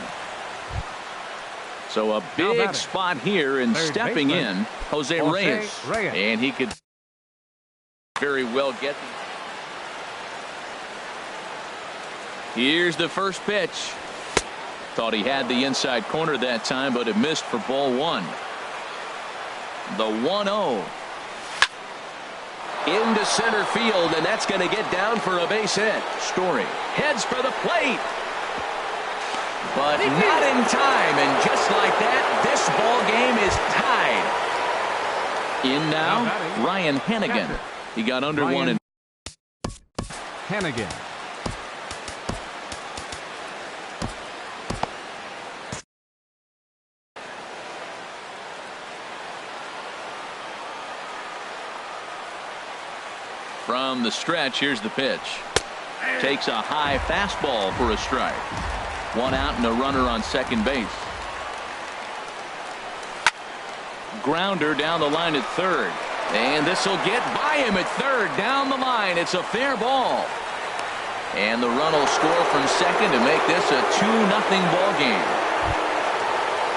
Speaker 1: So a big spot here, and stepping in, Jose Reyes. And he could very well get. Here's the first pitch. Thought he had the inside corner that time, but it missed for ball 1. The 1-0. Into center field, and that's going to get down for a base hit. Story heads for the plate. But not in time, and just like that, this ball game is tied. In now, Ryan Hennigan. He got under one and
Speaker 2: Hennigan.
Speaker 1: From the stretch, here's the pitch. Takes a high fastball for a strike. One out and a runner on second base. Grounder down the line at third. And this will get by him at third. Down the line. It's a fair ball. And the run will score from second to make this a 2-0 ball game.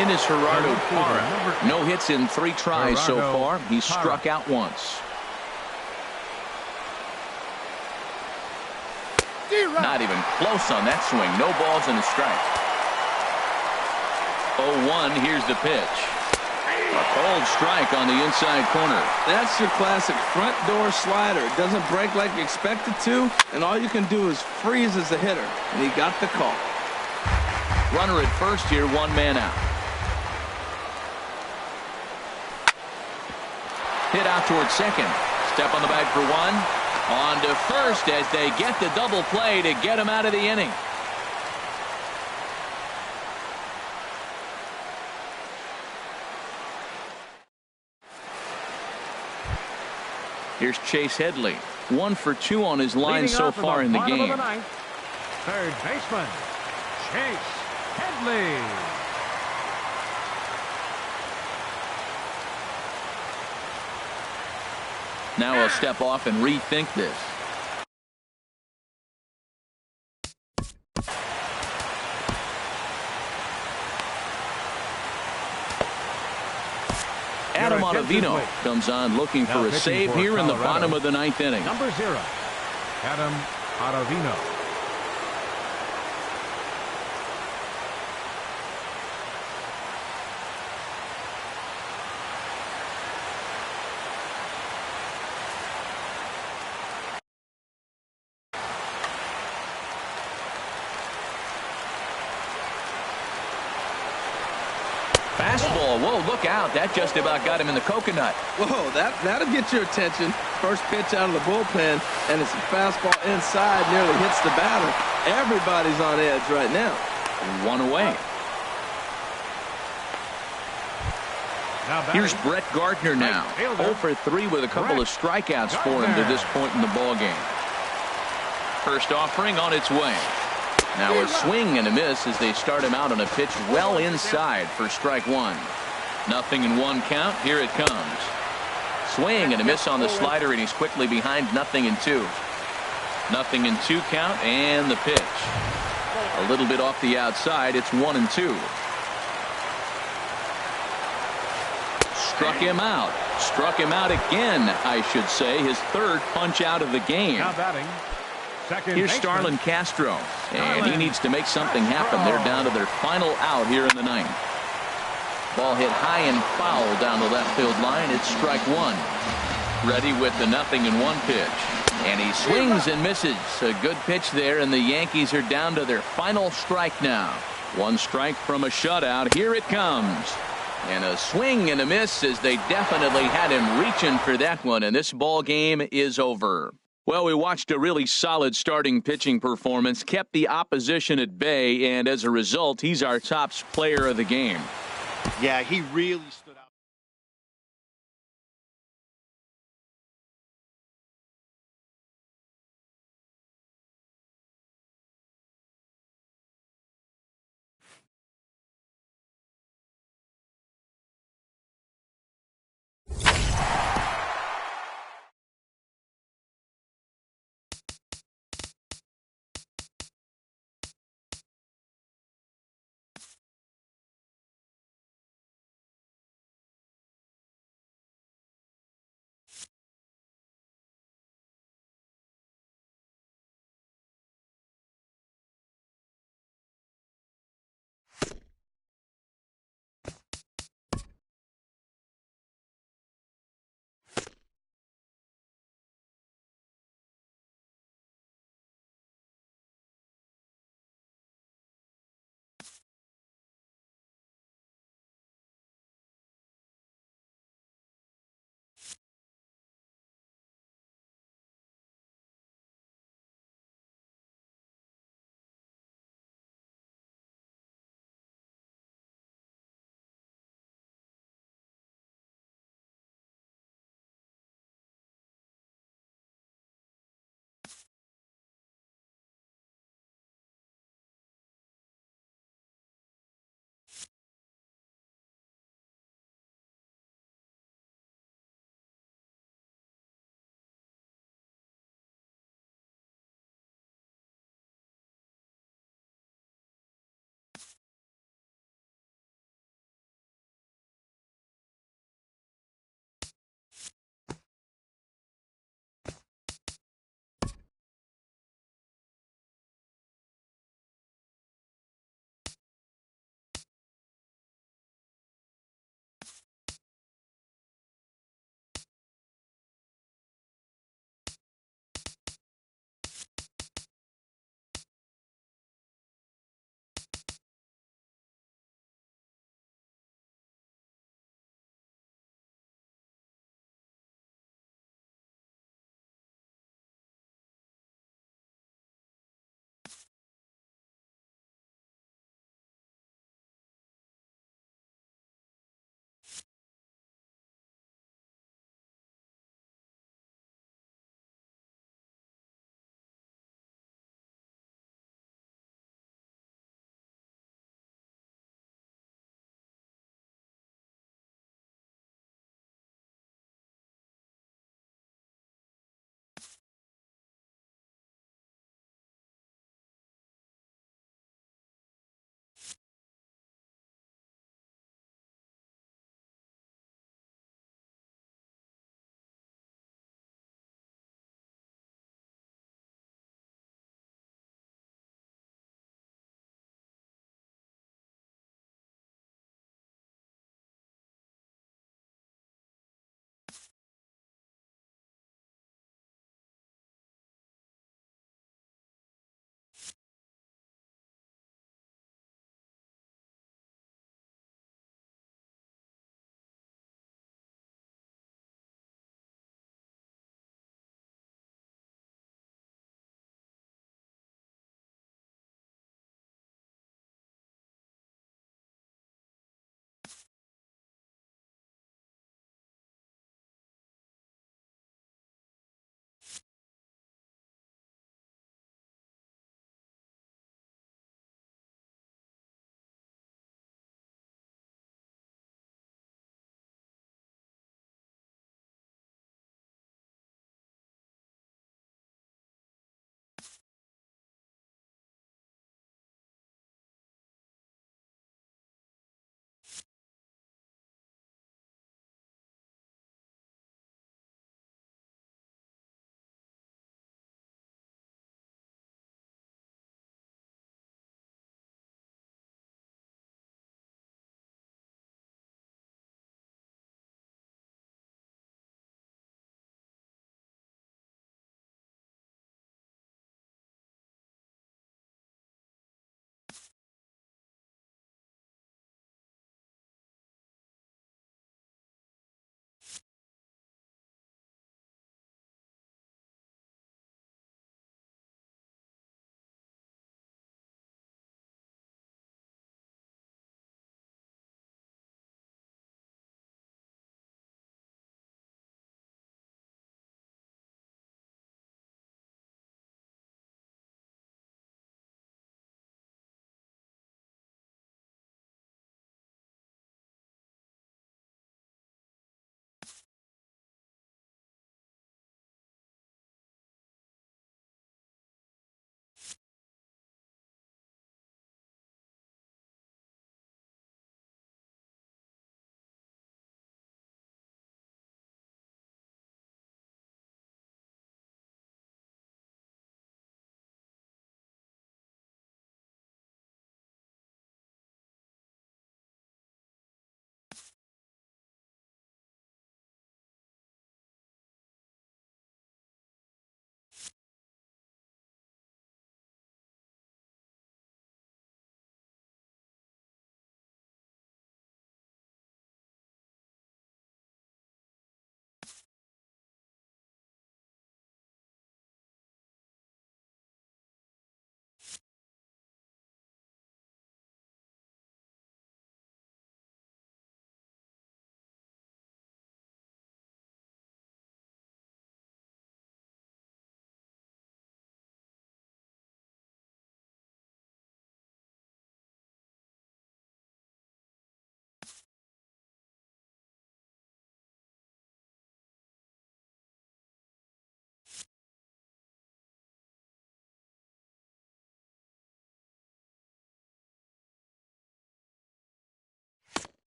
Speaker 1: In is Gerardo Parra. No hits in 3 tries so far. He's struck out once. Not even close on that swing. No balls and a strike. 0-1. Here's the pitch. A cold strike on the inside corner.
Speaker 4: That's your classic front door slider. It doesn't break like you expect it to, and all you can do is freeze as a hitter. And he got the call.
Speaker 1: Runner at first here, one man out. Hit out towards second. Step on the bag for one. On to first as they get the double play to get him out of the inning. Here's Chase Headley. 1 for 2 on his line so far in the game.
Speaker 2: Third baseman, Chase Headley.
Speaker 1: Now he'll step off and rethink this. Adam Ottavino comes on looking for a save here in the bottom of the ninth inning.
Speaker 2: Number 0, Adam Ottavino.
Speaker 1: Fastball. Whoa, look out. That just about got him in the coconut.
Speaker 4: Whoa, that'll get your attention. First pitch out of the bullpen, and it's a fastball inside, nearly hits the batter. Everybody's on edge right now.
Speaker 1: One away. Here's Brett Gardner now. 0 for 3 with a couple of strikeouts for him to this point in the ballgame. First offering on its way. Now a swing and a miss as they start him out on a pitch well inside for strike one. 0-1 count. Here it comes. Swing and a miss on the slider, and he's quickly behind 0-2. 0-2 count, and the pitch. A little bit off the outside. It's 1-2. Struck him out. Struck him out again, I should say. His third punch out of the game.
Speaker 2: Now batting,
Speaker 1: Here's Starlin Castro, and he needs to make something happen. They're down to their final out here in the ninth. Ball hit high and foul down the left field line. It's strike one. Ready with the 0-1 pitch. And he swings and misses. A good pitch there, and the Yankees are down to their final strike now. One strike from a shutout. Here it comes. And a swing and a miss as they definitely had him reaching for that one, and this ball game is over. Well, we watched a really solid starting pitching performance, kept the opposition at bay, and as a result, he's our top player of the game.
Speaker 3: Yeah, he really stood out.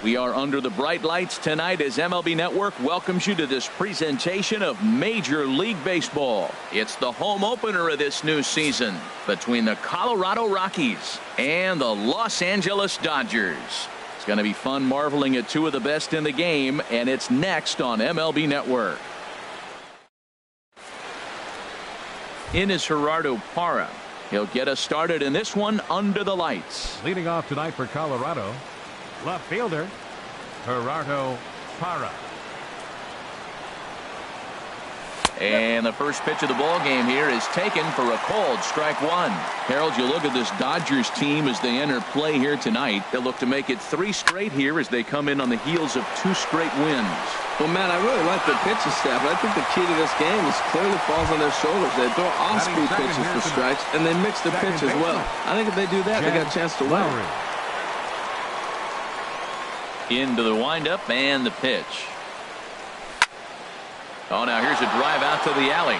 Speaker 1: We are under the bright lights tonight as MLB Network welcomes you to this presentation of Major League Baseball. It's the home opener of this new season between the Colorado Rockies and the Los Angeles Dodgers. It's going to be fun marveling at two of the best in the game, and it's next on MLB Network. In is Gerardo Parra. He'll get us started in this one under the lights.
Speaker 2: Leading off tonight for Colorado, left fielder Gerardo Parra.
Speaker 1: And the first pitch of the ball game here is taken for a called strike one. Harold, you look at this Dodgers team as they enter play here tonight. They'll look to make it 3 straight here as they come in on the heels of 2 straight wins.
Speaker 4: Well, Matt, I really like their pitching staff. I think the key to this game is clearly falls on their shoulders. They throw off-speed pitches for strikes, and they mix the pitch as well. I think if they do that, they got a chance to win.
Speaker 1: Into the windup and the pitch. Oh, now here's a drive out to the alley.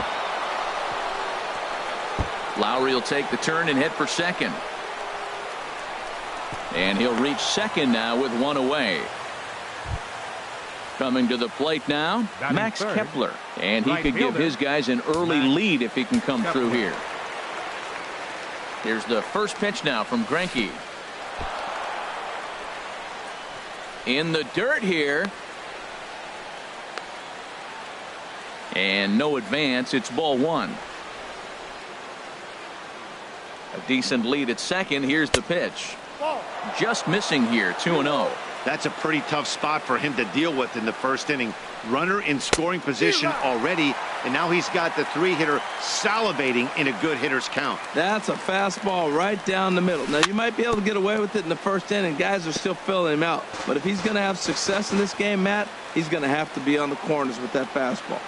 Speaker 1: Lowry will take the turn and hit for second. And he'll reach second now with 1 away. Coming to the plate now, Max Kepler. And he could give his guys an early lead if he can come through here. Here's the first pitch now from Greinke. In the dirt here. And no advance. It's ball 1. A decent lead at second. Here's the pitch. Just missing here. 2-0.
Speaker 3: That's a pretty tough spot for him to deal with in the first inning. Runner in scoring position already, and now he's got the 3-hitter salivating in a good hitter's count.
Speaker 4: That's a fastball right down the middle. Now, you might be able to get away with it in the first inning. Guys are still filling him out. But if he's going to have success in this game, Matt, he's going to have to be on the corners with that fastball.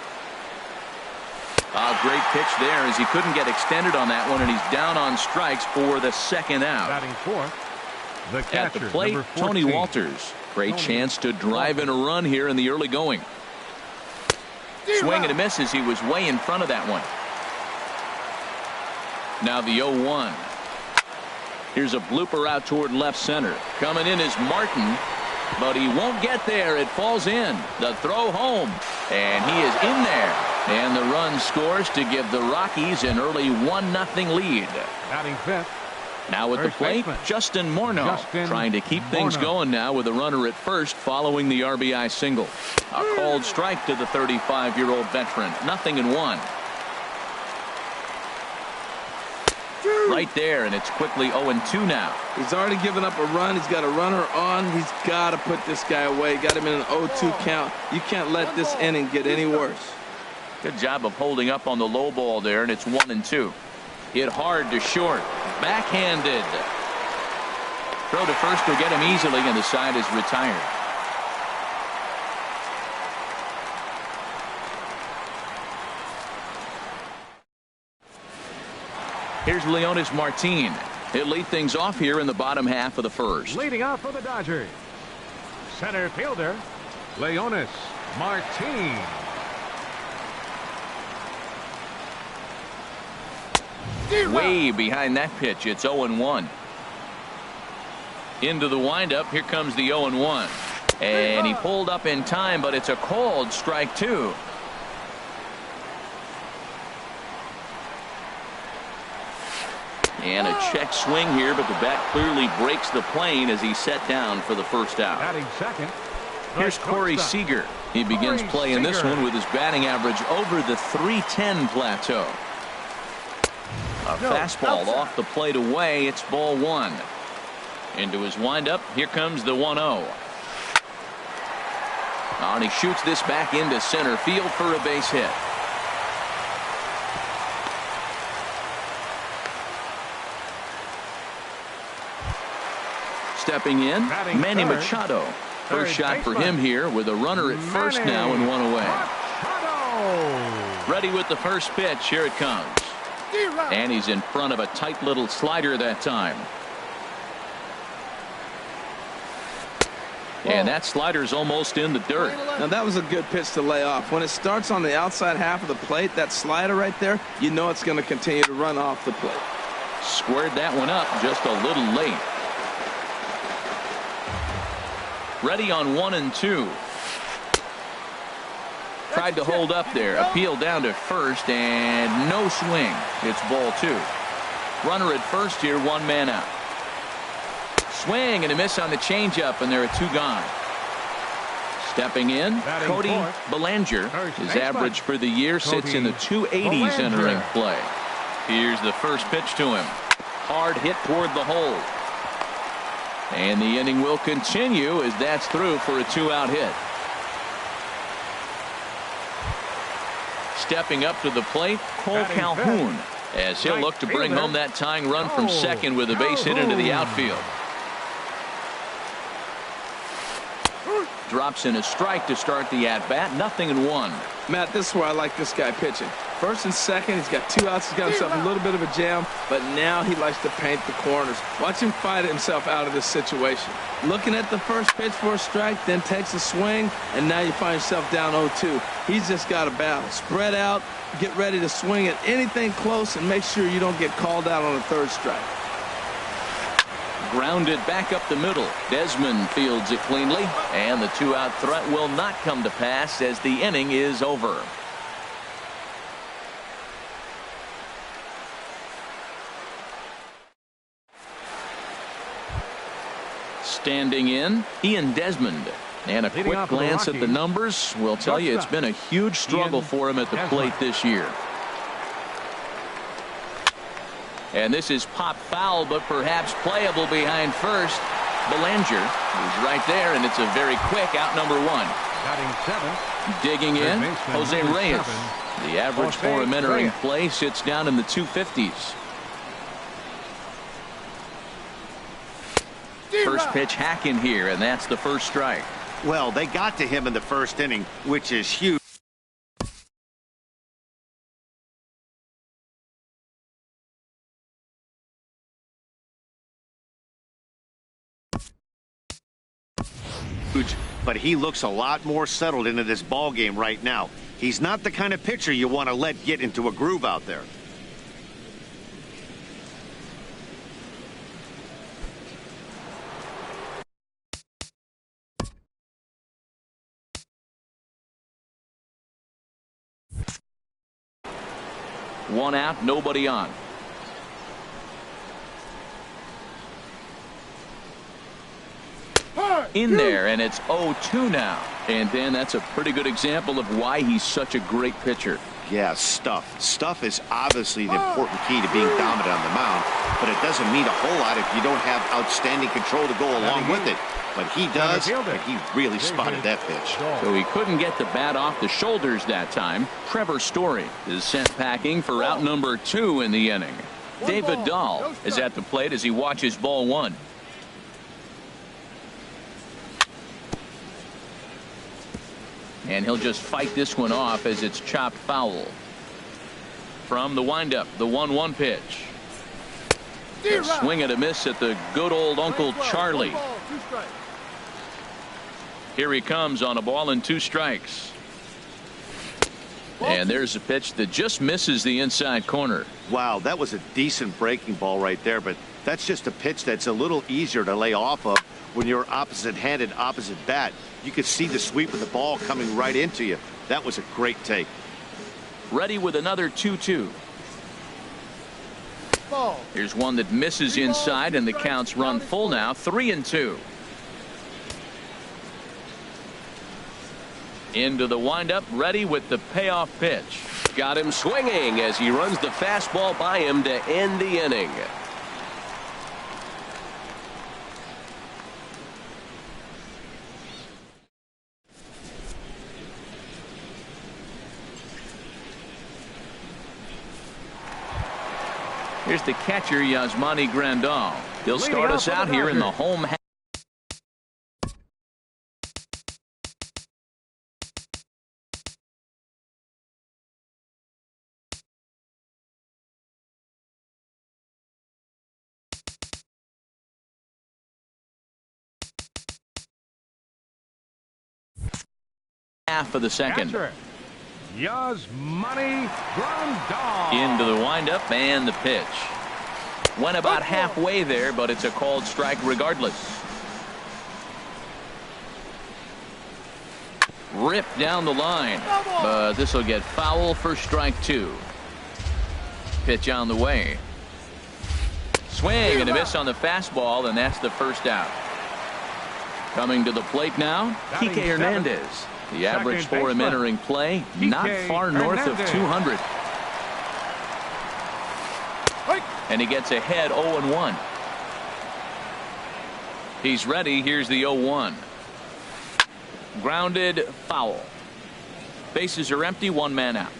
Speaker 1: Great pitch there as he couldn't get extended on that one, and he's down on strikes for the second out.
Speaker 2: Batting fourth, the catcher,
Speaker 1: at the plate, Tony Walters. Great chance to drive in a run here in the early going. Swing and a miss as he was way in front of that one. Now the 0-1. Here's a blooper out toward left center. Coming in is Martin, but he won't get there. It falls in. The throw home, and he is in there. And the run scores to give the Rockies an early 1-0 lead.
Speaker 2: Batting fifth.
Speaker 1: Now at the plate, Justin Morneau trying to keep things going now with a runner at first following the RBI single. A called strike to the 35-year-old veteran. 0-1. Right there, and it's quickly 0-2 now.
Speaker 4: He's already given up a run. He's got a runner on. He's got to put this guy away. Got him in an 0-2 count. You can't let this inning get any worse.
Speaker 1: Good job of holding up on the low ball there, and it's 1-2. Hit hard to short. Backhanded. Throw to first will get him easily, and the side is retired. Here's Leonis Martin. He'll lead things off here in the bottom half of the first.
Speaker 2: Leading off for the Dodgers, center fielder Leonis Martin.
Speaker 1: Way behind that pitch. It's 0-1. Into the windup. Here comes the 0-1. And he pulled up in time, but it's a called strike 2. And a check swing here, but the bat clearly breaks the plane as he's set down for the first out.
Speaker 2: Batting second.
Speaker 1: Here's Corey Seager. He begins play in this one with his batting average over the .310 plateau. A fastball off the plate away. It's ball 1. Into his windup. Here comes the 1-0. And he shoots this back into center field for a base hit. Stepping in, Manny Machado. First shot for him here with a runner at first now and 1 away. Ready with the first pitch. Here it comes. And he's in front of a tight little slider that time. And that slider's almost in the dirt.
Speaker 4: Now that was a good pitch to lay off. When it starts on the outside half of the plate, that slider right there, you know it's going to continue to run off the plate.
Speaker 1: Squared that one up just a little late. Ready on 1-2. Tried to hold up there. Appeal down to first and no swing. It's ball 2. Runner at first here, 1 man out. Swing and a miss on the changeup, and there are 2 gone. Stepping in, Cody Bellinger. His average for the year sits in the 280s entering play. Here's the first pitch to him. Hard hit toward the hole. And the inning will continue as that's through for a 2-out hit. Stepping up to the plate, Cole Calhoun, as he'll look to bring home that tying run from second with a base hit into the outfield. Drops in a strike to start the at-bat. 0-1.
Speaker 4: Matt, this is where I like this guy pitching. First and second, he's got 2 outs. He's got himself a little bit of a jam, but now he likes to paint the corners. Watch him fight himself out of this situation. Looking at the first pitch for a strike, then takes a swing, and now you find yourself down 0-2. He's just got a battle. Spread out, get ready to swing at anything close, and make sure you don't get called out on the 3rd strike.
Speaker 1: Grounded back up the middle. Desmond fields it cleanly, and the 2-out threat will not come to pass as the inning is over. Standing in, Ian Desmond. And a quick glance at the numbers will tell you it's been a huge struggle for him at the plate this year. And this is pop foul, but perhaps playable behind first. Bellinger is right there, and it's a very quick out, number 1. Digging in, Jose Reyes. The average for him entering play sits down in the 250s. First pitch hacking here, and that's the first strike.
Speaker 3: Well, they got to him in the 1st inning, which is huge. But he looks a lot more settled into this ball game right now. He's not the kind of pitcher you want to let get into a groove out there.
Speaker 1: One out, nobody on. In there, and it's 0-2 now. And then that's a pretty good example of why he's such a great pitcher.
Speaker 3: Yeah, stuff. Stuff is obviously the important key to being dominant on the mound, but it doesn't mean a whole lot if you don't have outstanding control to go along with it. But he does, and he really spotted that pitch.
Speaker 1: So he couldn't get the bat off the shoulders that time. Trevor Story is sent packing for out number 2 in the inning. David Dahl is at the plate as he watches ball 1. And he'll just fight this one off as it's chopped foul. From the windup, the 1-1 pitch. A swing and a miss at the good old Uncle Charlie. Here he comes on a ball and 2 strikes. And there's a pitch that just misses the inside corner.
Speaker 3: Wow, that was a decent breaking ball right there, but that's just a pitch that's a little easier to lay off of when you're opposite-handed, opposite bat. You could see the sweep of the ball coming right into you. That was a great take.
Speaker 1: Ready with another 2-2. Here's one that misses inside, and the count's run full now, 3-2. Into the windup, ready with the payoff pitch.
Speaker 5: Got him swinging as he runs the fastball by him to end the inning.
Speaker 1: Here's the catcher, Yasmani Grandal. He'll start us out here in the home half. Half of the second.
Speaker 2: Yasmani Grandal.
Speaker 1: Into the windup and the pitch. Went about halfway there, but it's a called strike regardless. ripped down the line. But this will get foul for strike 2. Pitch on the way. Swing and a miss on the fastball, and that's the first out. Coming to the plate now, Kike Hernandez. The average for him entering play, not far north of 200. And he gets ahead 0-1. He's ready. Here's the 0-1. Grounded, foul. Bases are empty, 1 man out.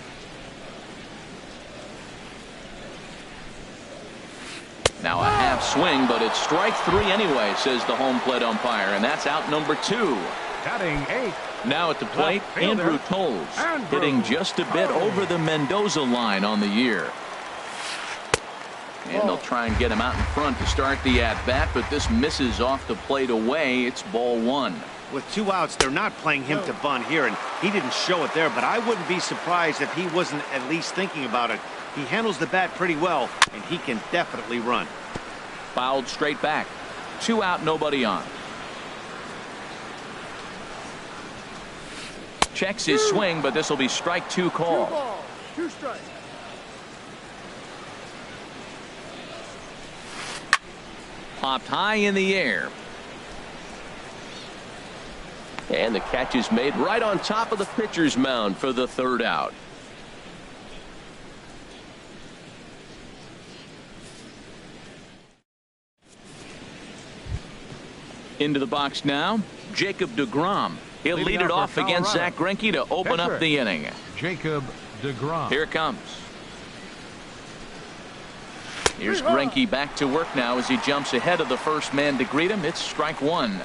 Speaker 1: Now a half swing, but it's strike 3 anyway, says the home plate umpire, and that's out number 2.
Speaker 2: Batting 8.
Speaker 1: Now at the plate, Andrew Toles, hitting just a bit over the Mendoza line on the year. And they'll try and get him out in front to start the at-bat, but this misses off the plate away. It's ball 1.
Speaker 3: With 2 outs, they're not playing him to bunt here, and he didn't show it there, but I wouldn't be surprised if he wasn't at least thinking about it. He handles the bat pretty well, and he can definitely run.
Speaker 1: Fouled straight back. 2 out, nobody on. Checks his swing, but this will be strike 2 call.
Speaker 6: 2 balls, 2 strikes.
Speaker 1: Popped high in the air.
Speaker 5: And the catch is made right on top of the pitcher's mound for the 3rd out.
Speaker 1: Into the box now, Jacob deGrom. He'll lead it off against Zach Greinke to open up the inning.
Speaker 2: Jacob deGrom.
Speaker 1: Here it comes. Here's Greinke back to work now as he jumps ahead of the first man to greet him. It's strike 1.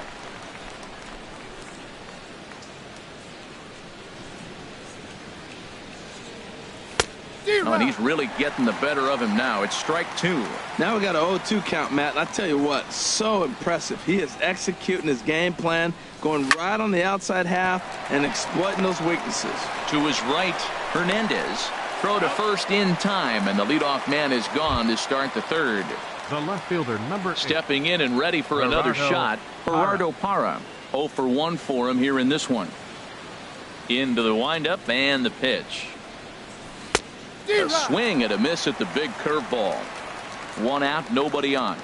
Speaker 1: Oh, and he's really getting the better of him now. It's strike 2.
Speaker 4: Now we got an 0-2 count, Matt. I tell you what, so impressive. He is executing his game plan, going right on the outside half and exploiting those weaknesses.
Speaker 1: To his right, Hernandez. Throw to first in time, and the leadoff man is gone to start the 3rd.
Speaker 2: The left fielder, number 8.
Speaker 1: Stepping in and ready for another shot, Gerardo Parra. 0 for 1 for him here in this one. Into the windup and the pitch. A swing and a miss at the big curveball. 1 out, nobody on.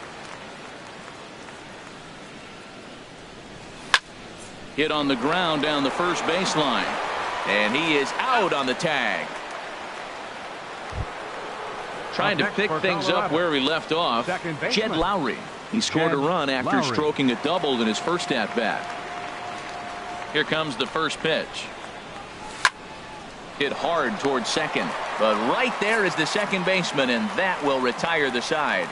Speaker 1: Hit on the ground down the first baseline. And he is out on the tag. Trying to pick things up where he left off. Jed Lowry. He scored a run after stroking a double in his first at-bat. Here comes the first pitch. Hit hard towards second, but right there is the second baseman, and that will retire the side.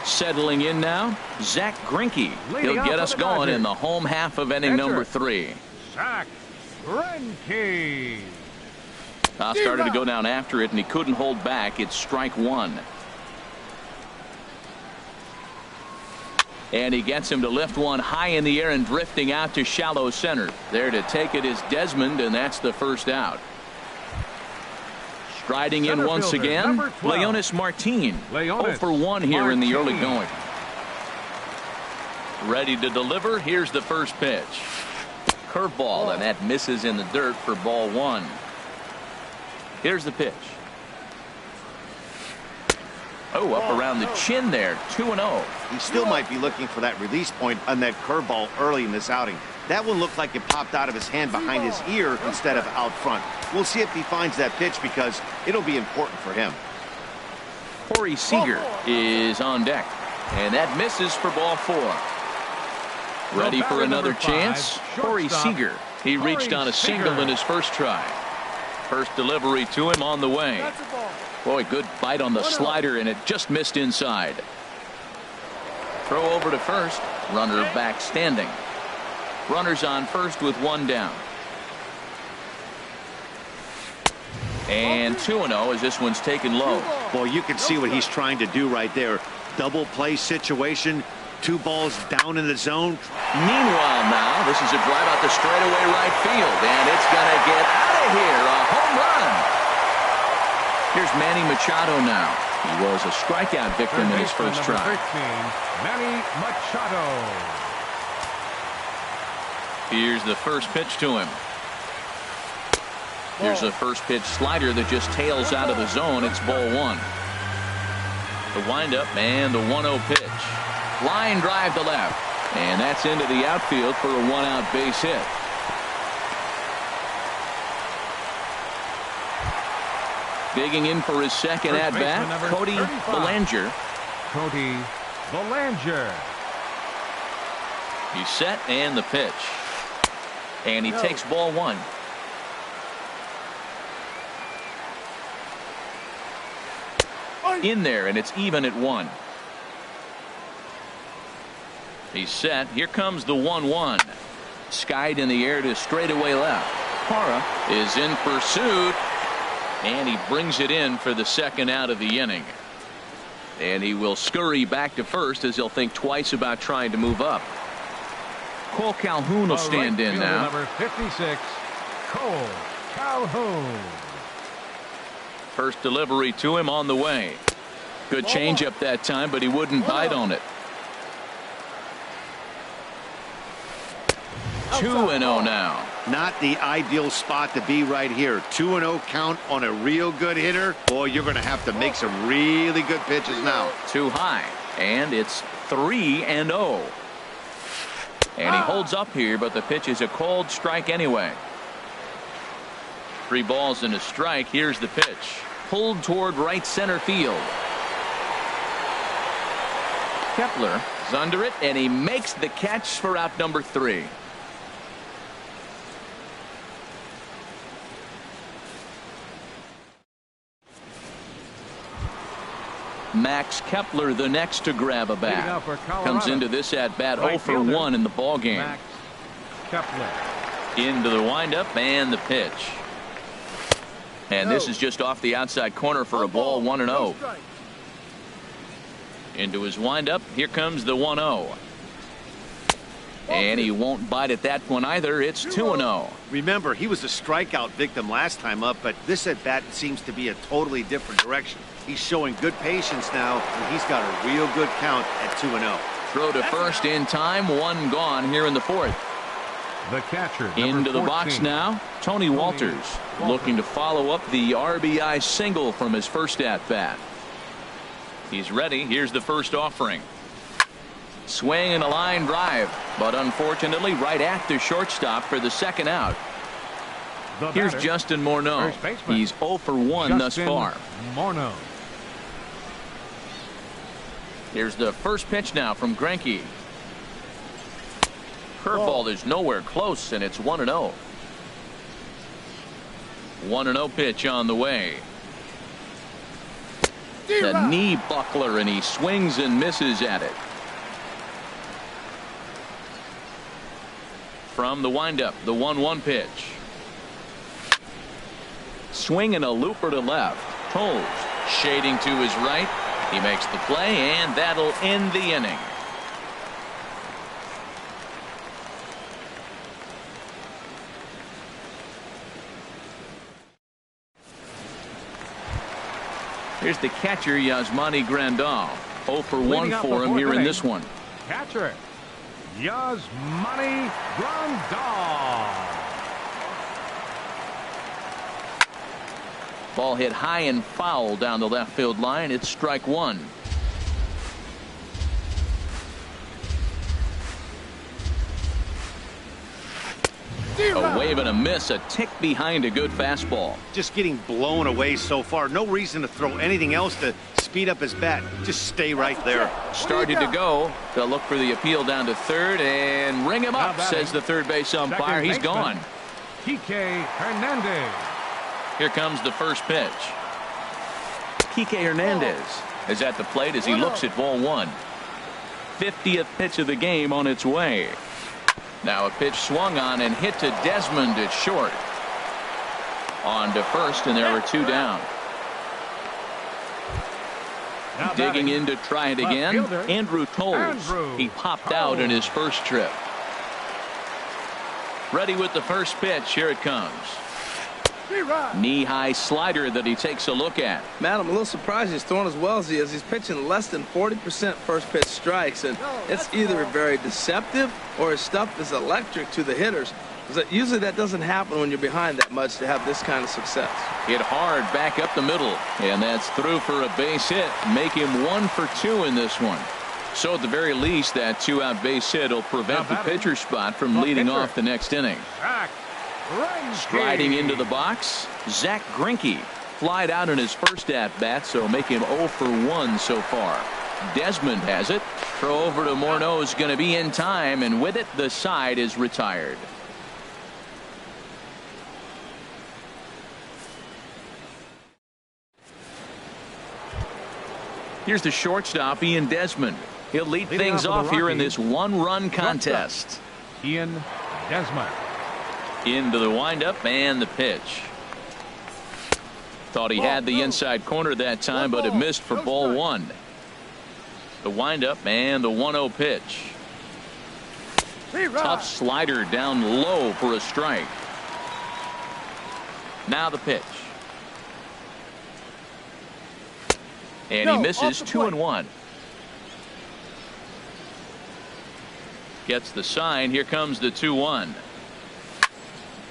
Speaker 1: Settling in now, Zach Greinke. He'll get us going in the home half of inning number 3.
Speaker 2: Zach Greinke.
Speaker 1: Started to go down after it, and he couldn't hold back. It's strike 1. And he gets him to lift one high in the air and drifting out to shallow center. There to take it is Desmond, and that's the first out. Striding in once again, Leonis Martin. 0 for 1 here in the early going. Ready to deliver. Here's the first pitch. Curveball, and that misses in the dirt for ball 1. Here's the pitch. Oh, up around the chin there. 2-0.
Speaker 3: He still might be looking for that release point on that curveball early in this outing. That one looked like it popped out of his hand behind his ear instead of out front. We'll see if he finds that pitch because it'll be important for him.
Speaker 1: Corey Seager is on deck, and that misses for ball 4. Ready for another chance? Corey Seager. He reached on a single in his first try. First delivery to him on the way. Boy, good bite on the slider, and it just missed inside. Throw over to first. Runner back standing. Runners on first with 1 down. And 2-0 as this one's taken low.
Speaker 3: Boy, you can see what he's trying to do right there. Double play situation. 2 balls down in the zone.
Speaker 1: Meanwhile now, this is a drive out the straightaway right field, and it's going to get out of here. A home run. Here's Manny Machado now. He was a strikeout victim in his first try.
Speaker 2: 13, Manny Machado.
Speaker 1: Here's the first pitch to him. Here's a first pitch slider that just tails out of the zone. It's ball one. The windup and the 1-0 pitch. Line drive to left. And that's into the outfield for a one-out base hit. Digging in for his second at-bat, Cody Bellinger.
Speaker 2: Cody Bellinger.
Speaker 1: He's set and the pitch. And he takes ball one. In there, and it's even at 1. He's set. Here comes the 1-1. Skied in the air to straightaway left. Parra is in pursuit. And he brings it in for the second out of the inning. And he will scurry back to first as he'll think twice about trying to move up. Cole Calhoun will stand in now.
Speaker 2: Number 56, Cole Calhoun.
Speaker 1: First delivery to him on the way. Good changeup that time, but he wouldn't bite on it. 2-0 now.
Speaker 3: Not the ideal spot to be right here. 2-0 count on a real good hitter. Boy, you're going to have to make some really good pitches now.
Speaker 1: Too high, and it's 3-0. And he holds up here, but the pitch is a cold strike anyway. 3 balls and a strike. Here's the pitch. Pulled toward right center field. Kepler is under it, and he makes the catch for out number 3. Max Kepler, the next to grab a bat, comes into this at bat 0 for 1 in the ball game.
Speaker 2: Max Kepler.
Speaker 1: Into the windup and the pitch. And this is just off the outside corner for a ball, 1-0. Into his windup. Here comes the 1-0. And he won't bite at that one either. It's 2-0.
Speaker 3: Remember, he was a strikeout victim last time up, but this at bat seems to be a totally different direction. He's showing good patience now, and he's got a real good count at 2-0.
Speaker 1: Throw to first in time. 1 gone here in the 4th.
Speaker 2: The catcher.
Speaker 1: Into the
Speaker 2: 14.
Speaker 1: box now. Tony Walters looking to follow up the RBI single from his first at bat. He's ready. Here's the first offering. Swing and a line drive, but unfortunately right at the shortstop for the second out. Here's Justin Morneau. He's 0 for 1 thus far.
Speaker 2: Morneau.
Speaker 1: Here's the first pitch now from Greinke. Curveball is nowhere close, and it's 1-0. 1-0 pitch on the way. The knee buckler, and he swings and misses at it. From the windup, the 1-1 pitch. Swing and a looper to left. Toles shading to his right. He makes the play, and that'll end the inning. Here's the catcher, Yasmani Grandal. 0 for 1 for him here in this one.
Speaker 2: Catcher, Yasmani Grandal.
Speaker 1: Ball hit high and foul down the left field line. It's strike 1. A wave and a miss, a tick behind a good fastball.
Speaker 3: Just getting blown away so far. No reason to throw anything else to speed up his bat. Just stay right there.
Speaker 1: Started to go. They'll look for the appeal down to third and ring him up, says the third base umpire. He's gone.
Speaker 2: Kike Hernandez.
Speaker 1: Here comes the first pitch. Kike Hernandez is at the plate as he looks at ball 1. 50th pitch of the game on its way. Now a pitch swung on and hit to Desmond at short. On to first, and there are 2 down. Digging in to try it again, Andrew Toles. He popped out in his first trip. Ready with the first pitch. Here it comes. Knee-high slider that he takes a look at.
Speaker 4: Matt, I'm a little surprised he's throwing as well as he is. He's pitching less than 40% first pitch strikes, and it's either very deceptive or his stuff is electric to the hitters. Usually that doesn't happen when you're behind that much to have this kind of success.
Speaker 1: Hit hard back up the middle, and that's through for a base hit. Make him 1 for 2 in this one. So at the very least, that 2-out base hit will prevent the pitcher spot from leading off the next inning. Striding into the box, Zach Greinke. Flied out in his first at-bat, so make him 0 for 1 so far. Desmond has it. Throw over to Morneau is going to be in time, and with it, the side is retired. Here's the shortstop, Ian Desmond. He'll lead things off here in this one-run contest.
Speaker 2: Ian Desmond.
Speaker 1: Into the windup and the pitch. Thought he had the inside corner that time, but it missed for ball 1. The windup and the 1-0 pitch. Tough slider down low for a strike. Now the pitch. And he misses 2-1. Gets the sign. Here comes the 2-1.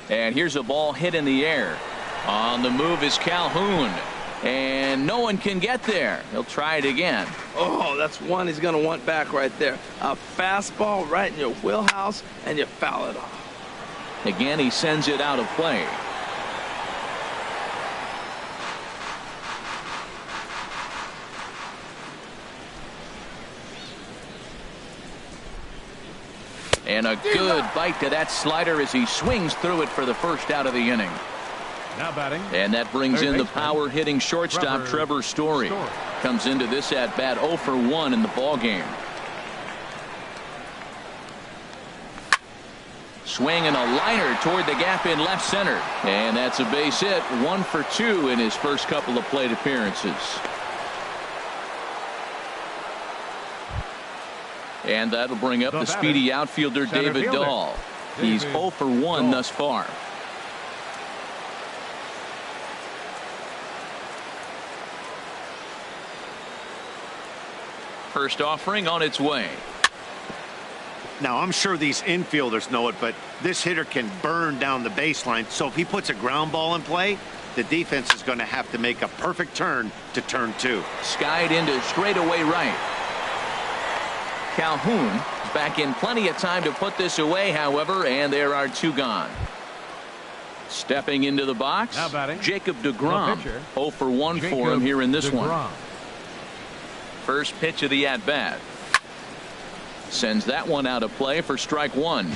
Speaker 1: And here's a ball hit in the air. On the move is Calhoun. And no one can get there. He'll try it again.
Speaker 4: Oh, that's one he's going to want back right there. A fastball right in your wheelhouse, and you foul it off.
Speaker 1: Again, he sends it out of play. And a good bite to that slider as he swings through it for the first out of the inning.
Speaker 2: Now batting.
Speaker 1: And that brings in the power-hitting shortstop Trevor Story. Comes into this at-bat 0 for 1 in the ballgame. Swing and a liner toward the gap in left center. And that's a base hit. 1 for 2 in his first couple of plate appearances. And that'll bring up the speedy outfielder David Dahl. He's 0 for 1 thus far. First offering on its way.
Speaker 3: Now, I'm sure these infielders know it, but this hitter can burn down the baseline. So if he puts a ground ball in play, the defense is going to have to make a perfect turn to turn 2.
Speaker 1: Skied into straightaway right. Calhoun is back in plenty of time to put this away, however, and there are 2 gone. Stepping into the box, Jacob deGrom. 0 for 1 for him here in this one. First pitch of the at-bat. Sends that one out of play for strike 1.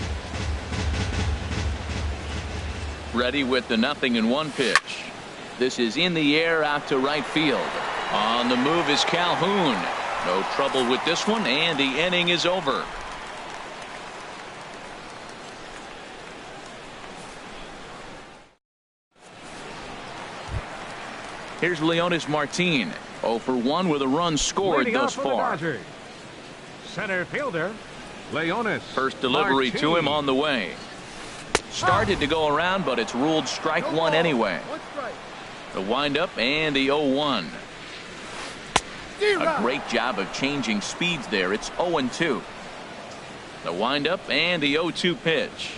Speaker 1: Ready with the 0-1 pitch. This is in the air out to right field. On the move is Calhoun. No trouble with this one, and the inning is over. Here's Leonis Martin. 0 for 1 with a run scored thus far.
Speaker 2: Center fielder Leonis.
Speaker 1: First delivery to him on the way. Started to go around, but it's ruled strike 1 anyway. The windup and the 0-1. A great job of changing speeds there. It's 0-2. The windup and the 0-2 pitch.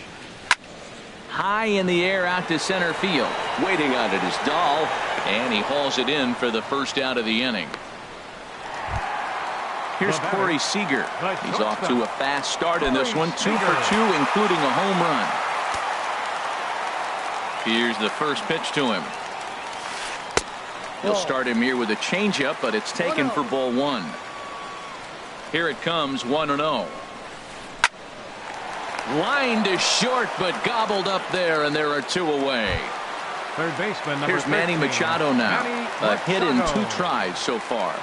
Speaker 1: High in the air out to center field. Waiting on it is Dahl, and he hauls it in for the first out of the inning. Here's Corey Seager. He's off to a fast start in this one. 2 for 2, including a home run. Here's the first pitch to him. He'll start him here with a changeup, but it's taken for ball 1. Here it comes, 1-0. Line to short, but gobbled up there, and there are 2 away.
Speaker 2: Third baseman.
Speaker 1: Here's Manny Machado now. A hit in 2 tries so far.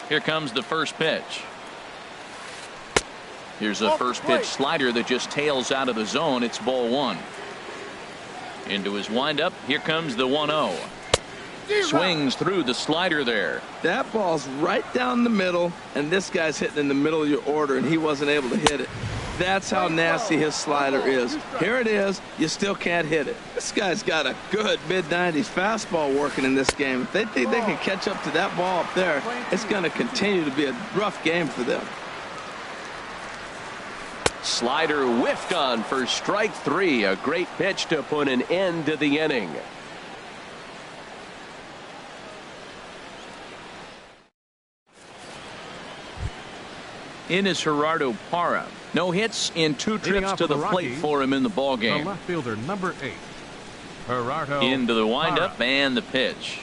Speaker 1: Here comes the first pitch. Here's a first pitch slider that just tails out of the zone. It's ball 1. Into his windup. Here comes the 1-0. Swings through the slider there.
Speaker 4: That ball's right down the middle, and this guy's hitting in the middle of your order, and he wasn't able to hit it. That's how nasty his slider is. Here it is. You still can't hit it. This guy's got a good mid-90s fastball working in this game. If they think they can catch up to that ball up there, it's going to continue to be a rough game for them.
Speaker 5: Slider whiffed on for strike 3. A great pitch to put an end to the inning.
Speaker 1: In is Gerardo Parra. No hits in 2 trips to the plate for him in the ball game.
Speaker 2: The left fielder, number 8, Gerardo
Speaker 1: Into the windup
Speaker 2: Parra.
Speaker 1: and the pitch.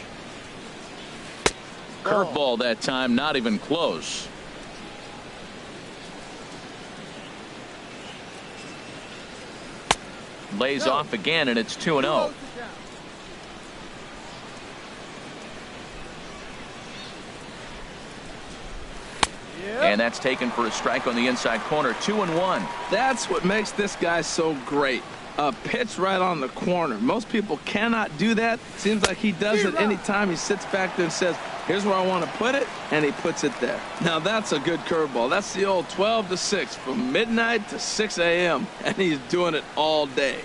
Speaker 1: Curveball that time, not even close. Lays off again, and it's 2-0. And that's taken for a strike on the inside corner. 2-1.
Speaker 4: That's what makes this guy so great. A pitch right on the corner. Most people cannot do that. Seems like he does it anytime he sits back there and says, here's where I want to put it, and he puts it there. Now that's a good curveball. That's the old 12 to 6 from midnight to 6 a.m. and he's doing it all day.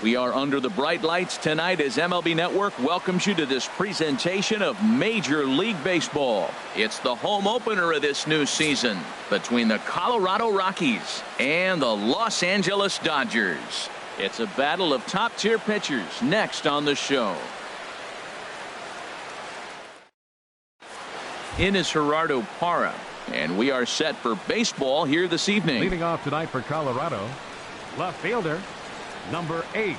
Speaker 1: We are under the bright lights tonight as MLB Network welcomes you to this presentation of Major League Baseball. It's the home opener of this new season between the Colorado Rockies and the Los Angeles Dodgers. It's a battle of top-tier pitchers next on the show. In is Gerardo Parra, and we are set for baseball here this evening.
Speaker 2: Leading off tonight for Colorado, left fielder, number 8.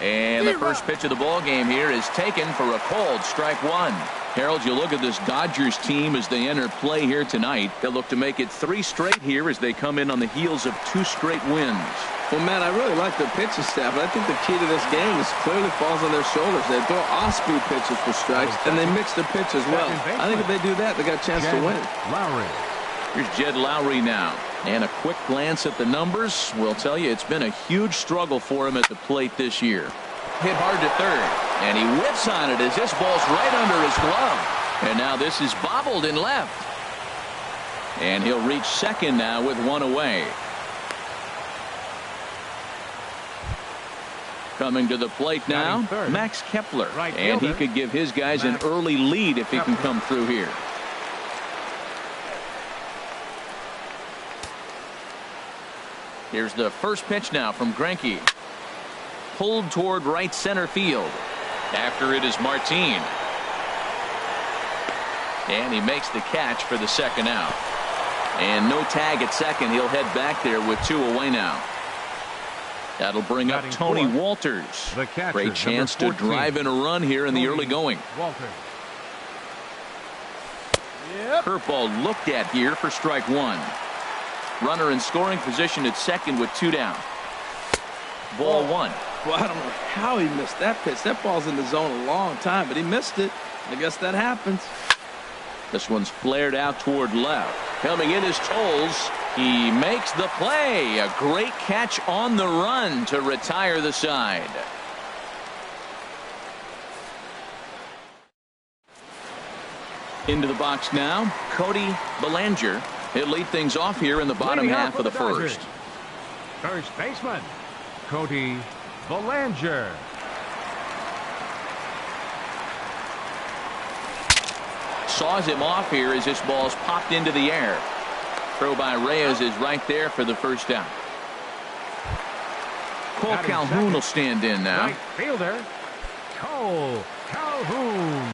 Speaker 1: And the first pitch of the ball game here is taken for a called strike one. Harold, you look at this Dodgers team as they enter play here tonight. They'll look to make it 3 straight here as they come in on the heels of 2 straight wins.
Speaker 4: Well, Matt, I really like their pitching staff, but I think the key to this game is clearly falls on their shoulders. They throw off-speed pitches for strikes, and they mix their pitch as well. I think if they do that, they got a chance to win.
Speaker 2: Lowry.
Speaker 1: Here's Jed Lowry now. And a quick glance at the numbers will tell you it's been a huge struggle for him at the plate this year. Hit hard to third, and he whips on it as this ball's right under his glove. And now this is bobbled in left. And he'll reach second now with 1 away. Coming to the plate now, Max Kepler. And he could give his guys an early lead if he can come through here. Here's the first pitch now from Greinke. Pulled toward right center field. After it is Martin. And he makes the catch for the second out. And no tag at second. He'll head back there with 2 away now. That'll bring up Tony Walters. Great chance to drive in a run here in the early going. Curveball looked at here for strike 1. Runner in scoring position at second with 2 down. Ball 1.
Speaker 4: Well, I don't know how he missed that pitch. That ball's in the zone a long time, but he missed it. I guess that happens.
Speaker 1: This one's flared out toward left. Coming in is Tolles. He makes the play. A great catch on the run to retire the side. Into the box now, Cody Bellinger. He'll lead things off here in the bottom half of the first.
Speaker 2: First baseman, Cody Bellinger.
Speaker 1: Saws him off here as this ball's popped into the air. Throw by Reyes is right there for the first down. Cole Calhoun will stand in now.
Speaker 2: Right fielder, Cole Calhoun.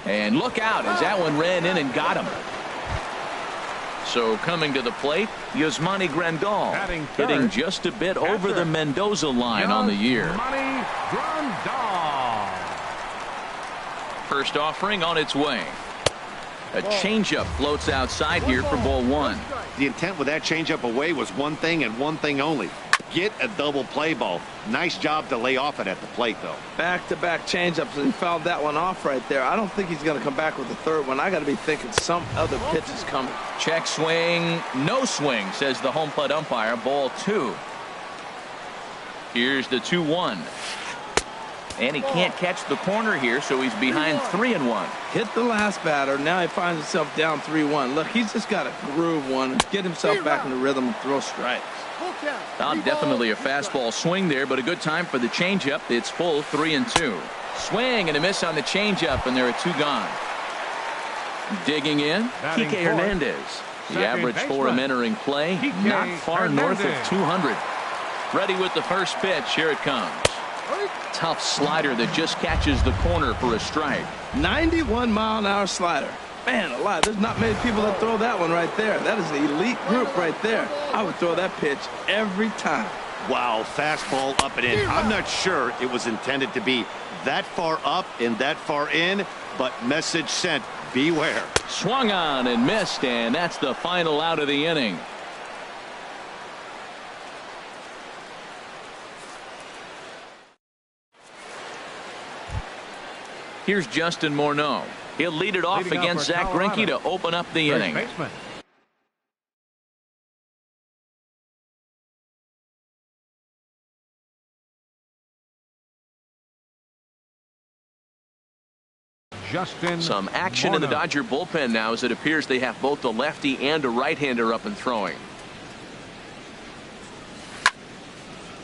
Speaker 1: And look out as that one ran in and got him. So coming to the plate, Yasmani Grandal hitting just a bit over the Mendoza line on the year.
Speaker 2: Yasmani Grandal.
Speaker 1: First offering on its way. A changeup floats outside here for ball 1.
Speaker 3: The intent with that changeup away was one thing and one thing only. Get a double play ball. Nice job to lay off it at the plate, though.
Speaker 4: Back-to-back changeups, and he fouled that one off right there. I don't think he's going to come back with the third one. I got to be thinking some other pitch is coming.
Speaker 1: Check swing, no swing, says the home plate umpire. Ball 2. Here's the 2-1. And he can't catch the corner here, so he's behind 3-1.
Speaker 4: Hit the last batter. Now he finds himself down 3-1. Look, he's just got to groove one, get himself back in the rhythm and throw strikes.
Speaker 1: Definitely a fastball swing there, but a good time for the changeup. It's full 3-2. Swing and a miss on the changeup, and there are 2 gone. Digging in, Kike Hernandez. The average for him entering play, not far north of 200. Ready with the first pitch. Here it comes. Tough slider that just catches the corner for a strike.
Speaker 4: 91-mile-an-hour slider. Man alive, there's not many people that throw that one right there. That is an elite group right there. I would throw that pitch every time.
Speaker 3: Wow, fastball up and in. I'm not sure it was intended to be that far up and that far in, but message sent, beware.
Speaker 1: Swung on and missed, and that's the final out of the inning. Here's Justin Morneau. He'll lead it off against Zach Greinke to open up the inning.
Speaker 2: Baseman. Justin
Speaker 1: Some action
Speaker 2: Morneau.
Speaker 1: in the Dodger bullpen now, as it appears they have both a lefty and a right-hander up and throwing.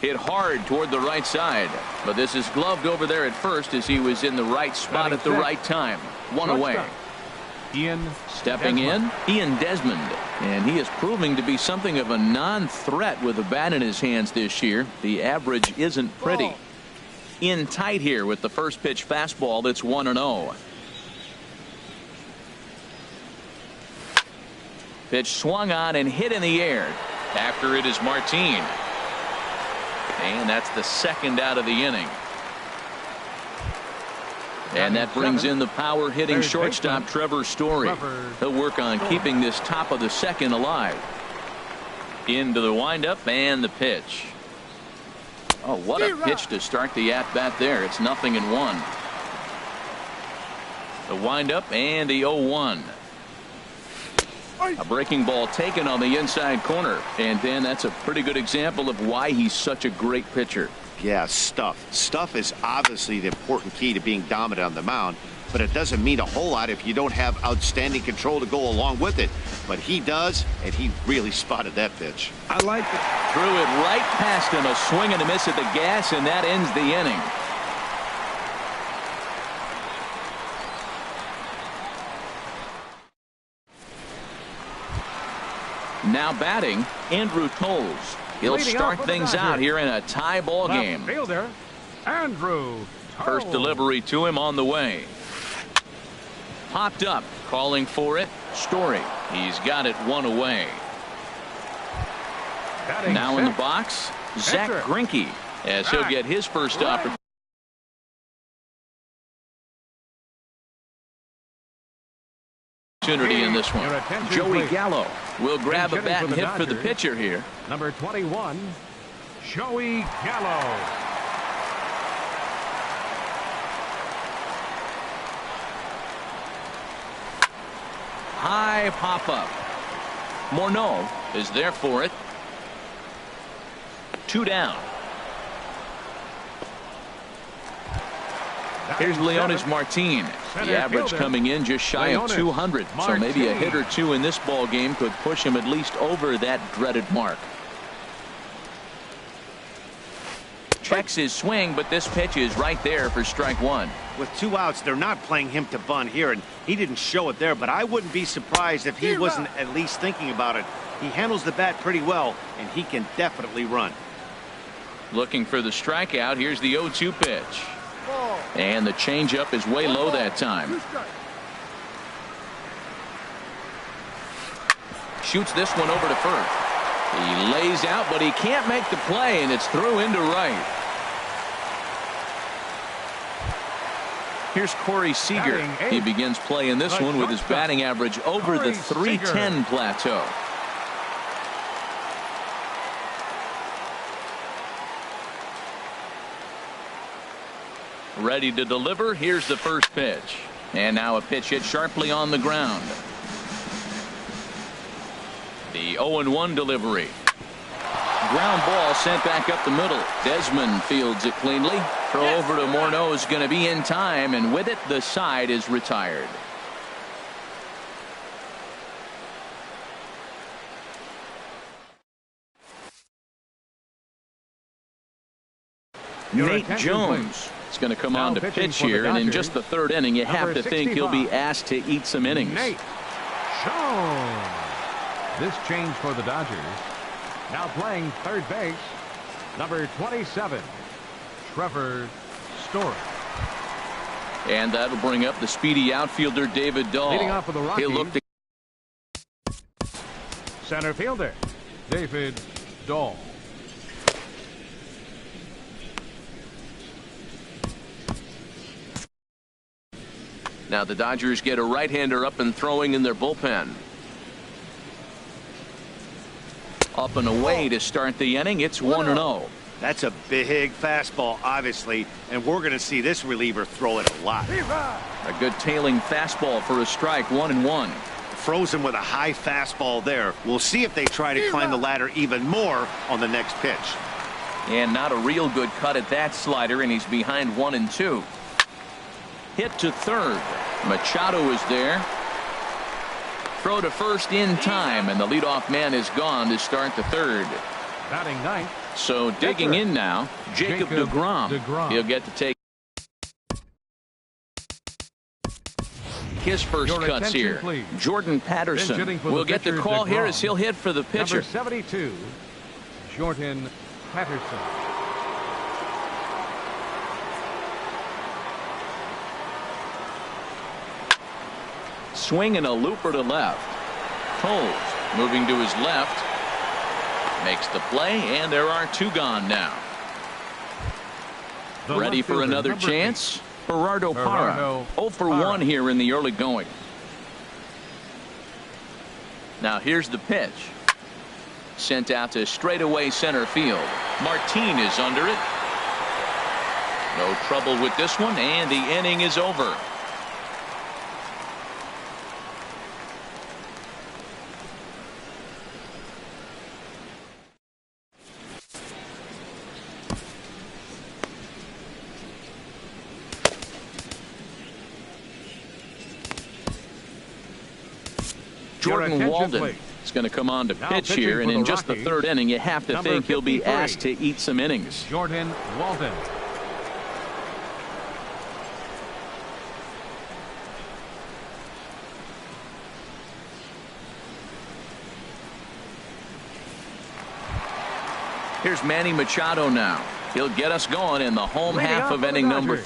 Speaker 1: Hit hard toward the right side, but this is gloved over there at first as he was in the right spot at the right time. One away. Stepping in, Ian Desmond, and he is proving to be something of a non-threat with a bat in his hands this year. The average isn't pretty. In tight here with the first pitch fastball. That's 1-0. Pitch swung on and hit in the air. After it is Martin. And that's the second out of the inning. And that brings in the power hitting shortstop Trevor Story. He'll work on keeping this top of the second alive. Into the windup and the pitch. Oh, what a pitch to start the at-bat there. It's 0-1. The windup and the 0-1. A breaking ball taken on the inside corner. And Dan, that's a pretty good example of why he's such a great pitcher.
Speaker 3: Yeah, stuff. Stuff is obviously the important key to being dominant on the mound, but it doesn't mean a whole lot if you don't have outstanding control to go along with it. But he does, and he really spotted that pitch.
Speaker 4: I like it.
Speaker 1: Threw it right past him. A swing and a miss at the gas, and that ends the inning. Now batting, Andrew Toles. He'll start things out here in a tie ball game.
Speaker 2: Fielder, Andrew Toles.
Speaker 1: First delivery to him on the way. Popped up, calling for it. Story. He's got it one away. Now in the box, Zach Greinke, as he'll get his first opportunity in this one. Joey Gallo will grab a bat and hit for the pitcher here.
Speaker 2: Number 21, Joey Gallo.
Speaker 1: High pop up. Morneau is there for it. 2 down. Here's Leonis Martin. The average coming in just shy of 200. So maybe a hit or two in this ball game could push him at least over that dreaded mark. Checks his swing, but this pitch is right there for strike one.
Speaker 3: With 2 outs, they're not playing him to bunt here, and he didn't show it there, but I wouldn't be surprised if he wasn't at least thinking about it. He handles the bat pretty well, and he can definitely run.
Speaker 1: Looking for the strikeout. Here's the 0-2 pitch. And the changeup is way low that time. Shoots this one over to first. He lays out, but he can't make the play, and it's through into right. Here's Corey Seager. He begins play in this one with his batting average over the .310 plateau. Ready to deliver. Here's the first pitch. And now a pitch hit sharply on the ground. The 0-1 delivery. Ground ball sent back up the middle. Desmond fields it cleanly. Throw over to Morneau is going to be in time, and with it, the side is retired. Nate Jones is going to come on to pitch here, and in just the 3rd inning, you have to think he'll be asked to eat some innings.
Speaker 2: Nate Jones. This change for the Dodgers. Now playing third base, number 27, Trevor Story.
Speaker 1: And that'll bring up the speedy outfielder David Dahl.
Speaker 2: Leading off for the Rockies,
Speaker 1: he'll look to
Speaker 2: center fielder David Dahl.
Speaker 5: Now the Dodgers get a right-hander up and throwing in their bullpen. Up and away to start the inning. It's 1-0.
Speaker 3: That's a big fastball, obviously, and we're going to see this reliever throw it a lot.
Speaker 1: A good tailing fastball for a strike. 1-1.
Speaker 3: Frozen with a high fastball there. We'll see if they try to climb the ladder even more on the next pitch.
Speaker 1: And not a real good cut at that slider, and he's behind 1-2. Hit to third. Machado is there. Throw to first in time, and the leadoff man is gone to start the third.
Speaker 2: Batting ninth.
Speaker 1: So digging in now, Jacob DeGrom. He'll get to take his first cuts here.
Speaker 2: Please.
Speaker 1: Jordan Patterson will get the call here as he'll hit for the pitcher.
Speaker 2: Number 72, Jordan Patterson.
Speaker 1: Swing and a looper to left. Coles moving to his left. Makes the play, and there are 2 gone now. Ready for another chance? Gerardo Parra. 0 for 1 here in the early going. Now here's the pitch. Sent out to straightaway center field. Martin is under it. No trouble with this one, and the inning is over. Jordan Walden is going to come on to pitch here, and in just the third inning, you have to think he'll be asked to eat some innings.
Speaker 2: Jordan Walden.
Speaker 1: Here's Manny Machado now. He'll get us going in the home half of inning number 3.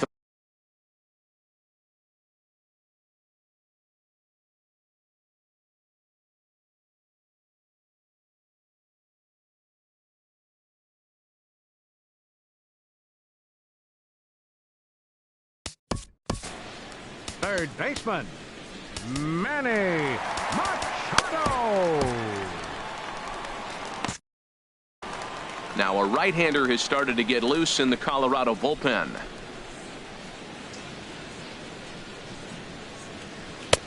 Speaker 2: Third baseman, Manny Machado.
Speaker 5: Now a right-hander has started to get loose in the Colorado bullpen.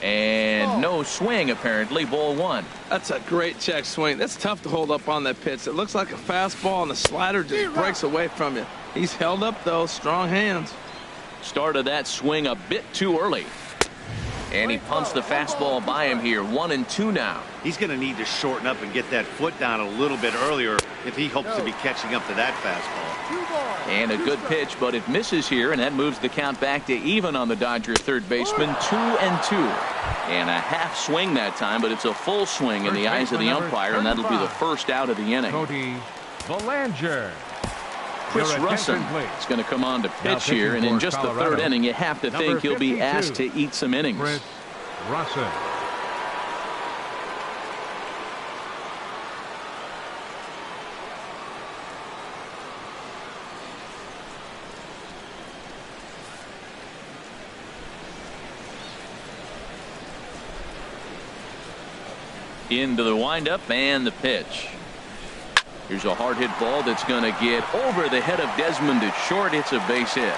Speaker 1: And no swing, apparently. Ball 1.
Speaker 4: That's a great check swing. That's tough to hold up on that pitch. It looks like a fastball, and the slider just breaks away from you. He's held up, though. Strong hands.
Speaker 1: Started that swing a bit too early. And he punts the fastball by him here. 1-2 now.
Speaker 3: He's going to need to shorten up and get that foot down a little bit earlier if he hopes to be catching up to that fastball.
Speaker 1: And a good pitch, but it misses here, and that moves the count back to even on the Dodger third baseman. 2-2. And a half swing that time, but it's a full swing in the eyes of the umpire, and that'll be the first out of the inning.
Speaker 2: Cody Bellinger.
Speaker 1: Chris Russin is going to come on to pitch here, and in just the third inning, you have to think he'll be asked to eat some innings.
Speaker 2: Chris Russin.
Speaker 1: Into the windup and the pitch. Here's a hard hit ball that's going to get over the head of Desmond at short. It's a base hit.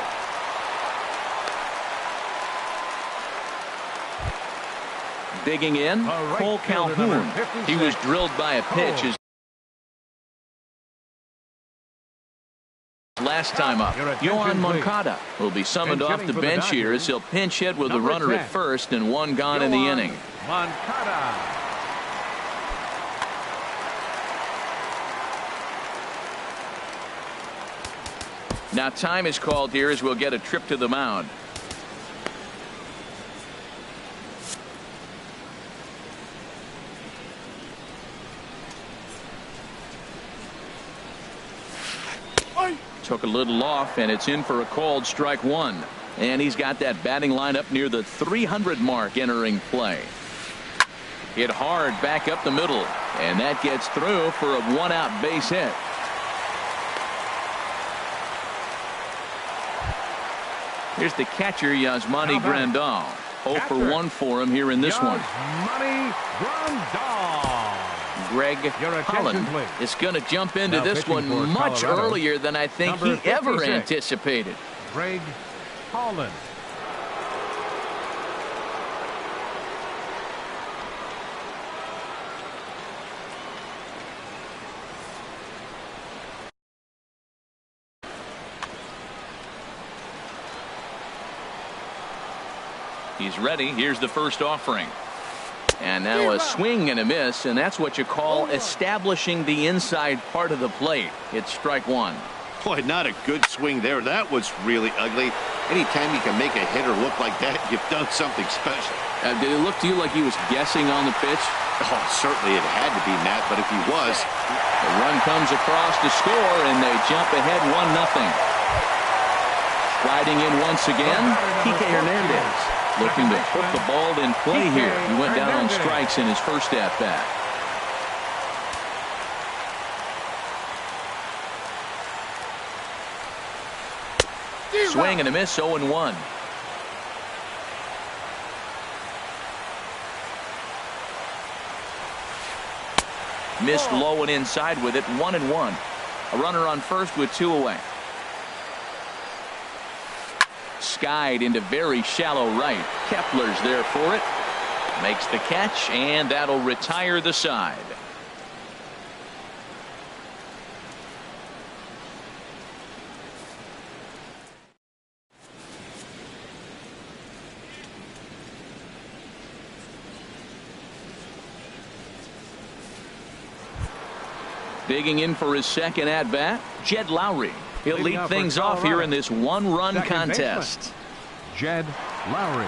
Speaker 1: Digging in, Cole Calhoun. He was drilled by a pitch his last time up. Yohan Moncada will be summoned off the bench here as he'll pinch hit with a runner at first and 1 gone in the inning.
Speaker 2: Moncada.
Speaker 1: Now time is called here as we'll get a trip to the mound. Took a little off, and it's in for a called strike 1. And he's got that batting line up near the 300 mark entering play. Hit hard back up the middle, and that gets through for a 1-out base hit. Here's the catcher, Yasmani Grandal. 0 for 1 for him here in this one.
Speaker 2: Money Grandal.
Speaker 1: Greg Holland is going to jump into this one much earlier than I think he ever anticipated.
Speaker 2: Greg Holland.
Speaker 1: He's ready. Here's the first offering. And now a swing and a miss, and that's what you call establishing the inside part of the plate. It's strike one.
Speaker 3: Boy, not a good swing there. That was really ugly. Anytime you can make a hitter look like that, you've done something special.
Speaker 1: Did it look to you like he was guessing on the pitch?
Speaker 3: Oh, certainly it had to be, Matt, but if he was...
Speaker 1: The run comes across to score, and they jump ahead 1-0. Sliding in once again, Kike Hernandez. Looking to put the ball in play here. He went down on strikes in his first at-bat. Swing and a miss, 0-1. Missed low and inside with it, 1-1. A runner on first with 2 away. Skied into very shallow right. Kepler's there for it. Makes the catch, and that'll retire the side. Digging in for his second at-bat, Jed Lowrie. He'll lead things off here in this one-run contest.
Speaker 2: Jed Lowrie.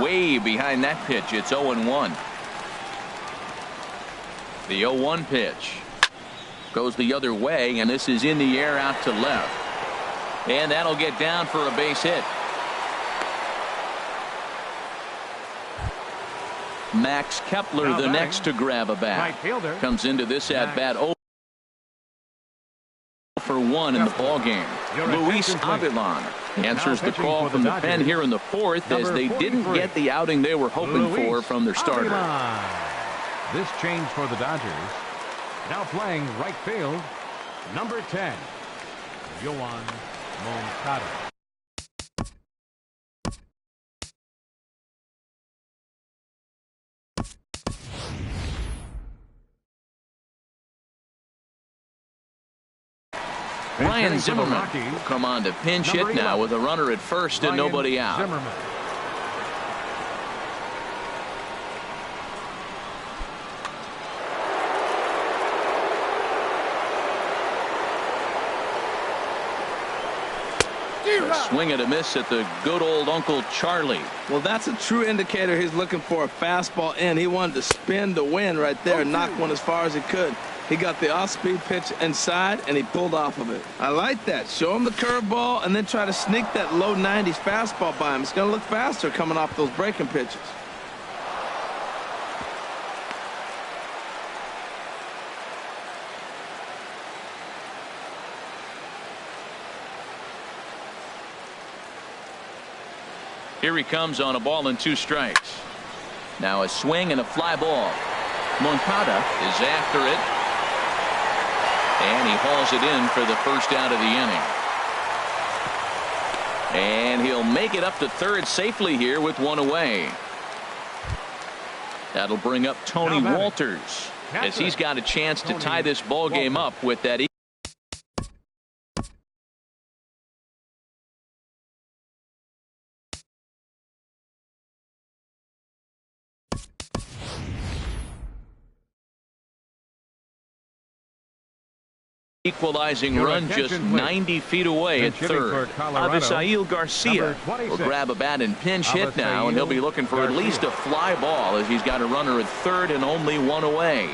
Speaker 1: Way behind that pitch. It's 0-1. The 0-1 pitch goes the other way, and this is in the air out to left. And that'll get down for a base hit. Max Kepler, the next to grab a bat. Comes into this at-bat 0 for 1 in the ball game. Luis Avilan answers the call from the pen here in the fourth, as they didn't get the outing they were hoping for from their starter.
Speaker 2: This change for the Dodgers. Now playing right field, number 10, Yoan Moncada.
Speaker 1: Ryan Zimmerman will come on to pinch hit now with a runner at first and nobody out.
Speaker 2: Zimmerman.
Speaker 1: A swing and a miss at the good old Uncle Charlie.
Speaker 4: Well, that's a true indicator he's looking for a fastball in. He wanted to spin to win right there and knock one as far as he could. He got the off-speed pitch inside, and he pulled off of it. I like that. Show him the curveball, and then try to sneak that low 90s fastball by him. It's going to look faster coming off those breaking pitches.
Speaker 1: Here he comes on a ball and 2 strikes. Now a swing and a fly ball. Moncada is after it. And he hauls it in for the first out of the inning. And he'll make it up to third safely here with 1 away. That'll bring up Tony Walters, as he's got a chance to tie this ball game up with that. Equalizing run just 90 feet away at third. Avisail Garcia will grab a bat and pinch hit now, and he'll be looking for at least a fly ball, as he's got a runner at third and only 1 away.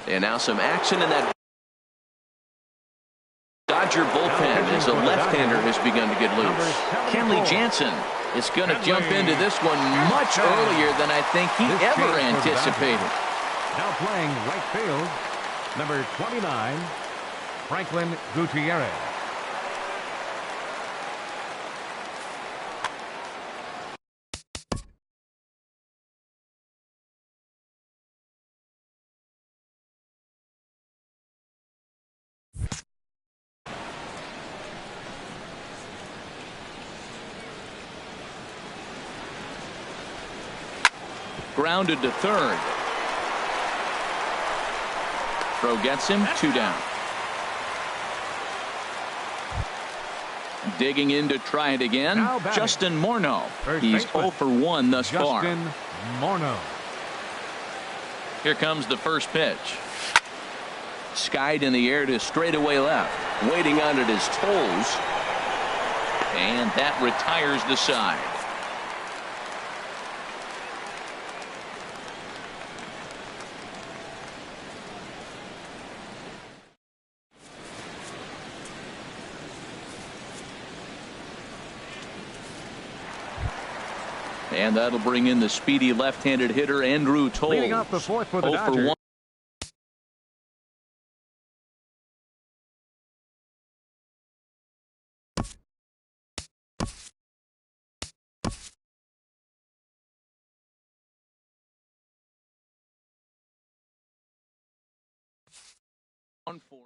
Speaker 1: And now some action in that Dodger bullpen as a left-hander has begun to get loose. Kenley Jansen is going to jump into this one much earlier than I think he ever anticipated.
Speaker 2: Now playing right field, number 29, Franklin Gutierrez.
Speaker 1: Grounded to third. Throw gets him, 2 down. Digging in to try it again, Justin Morneau. He's 0 for 1 thus far.
Speaker 2: Justin Morneau.
Speaker 1: Here comes the first pitch. Skied in the air to straightaway left. Waiting on it his toes. And that retires the side. And that'll bring in the speedy left-handed hitter Andrew Toles.
Speaker 2: Leading off the fourth for the
Speaker 1: 0 for 1. On 4.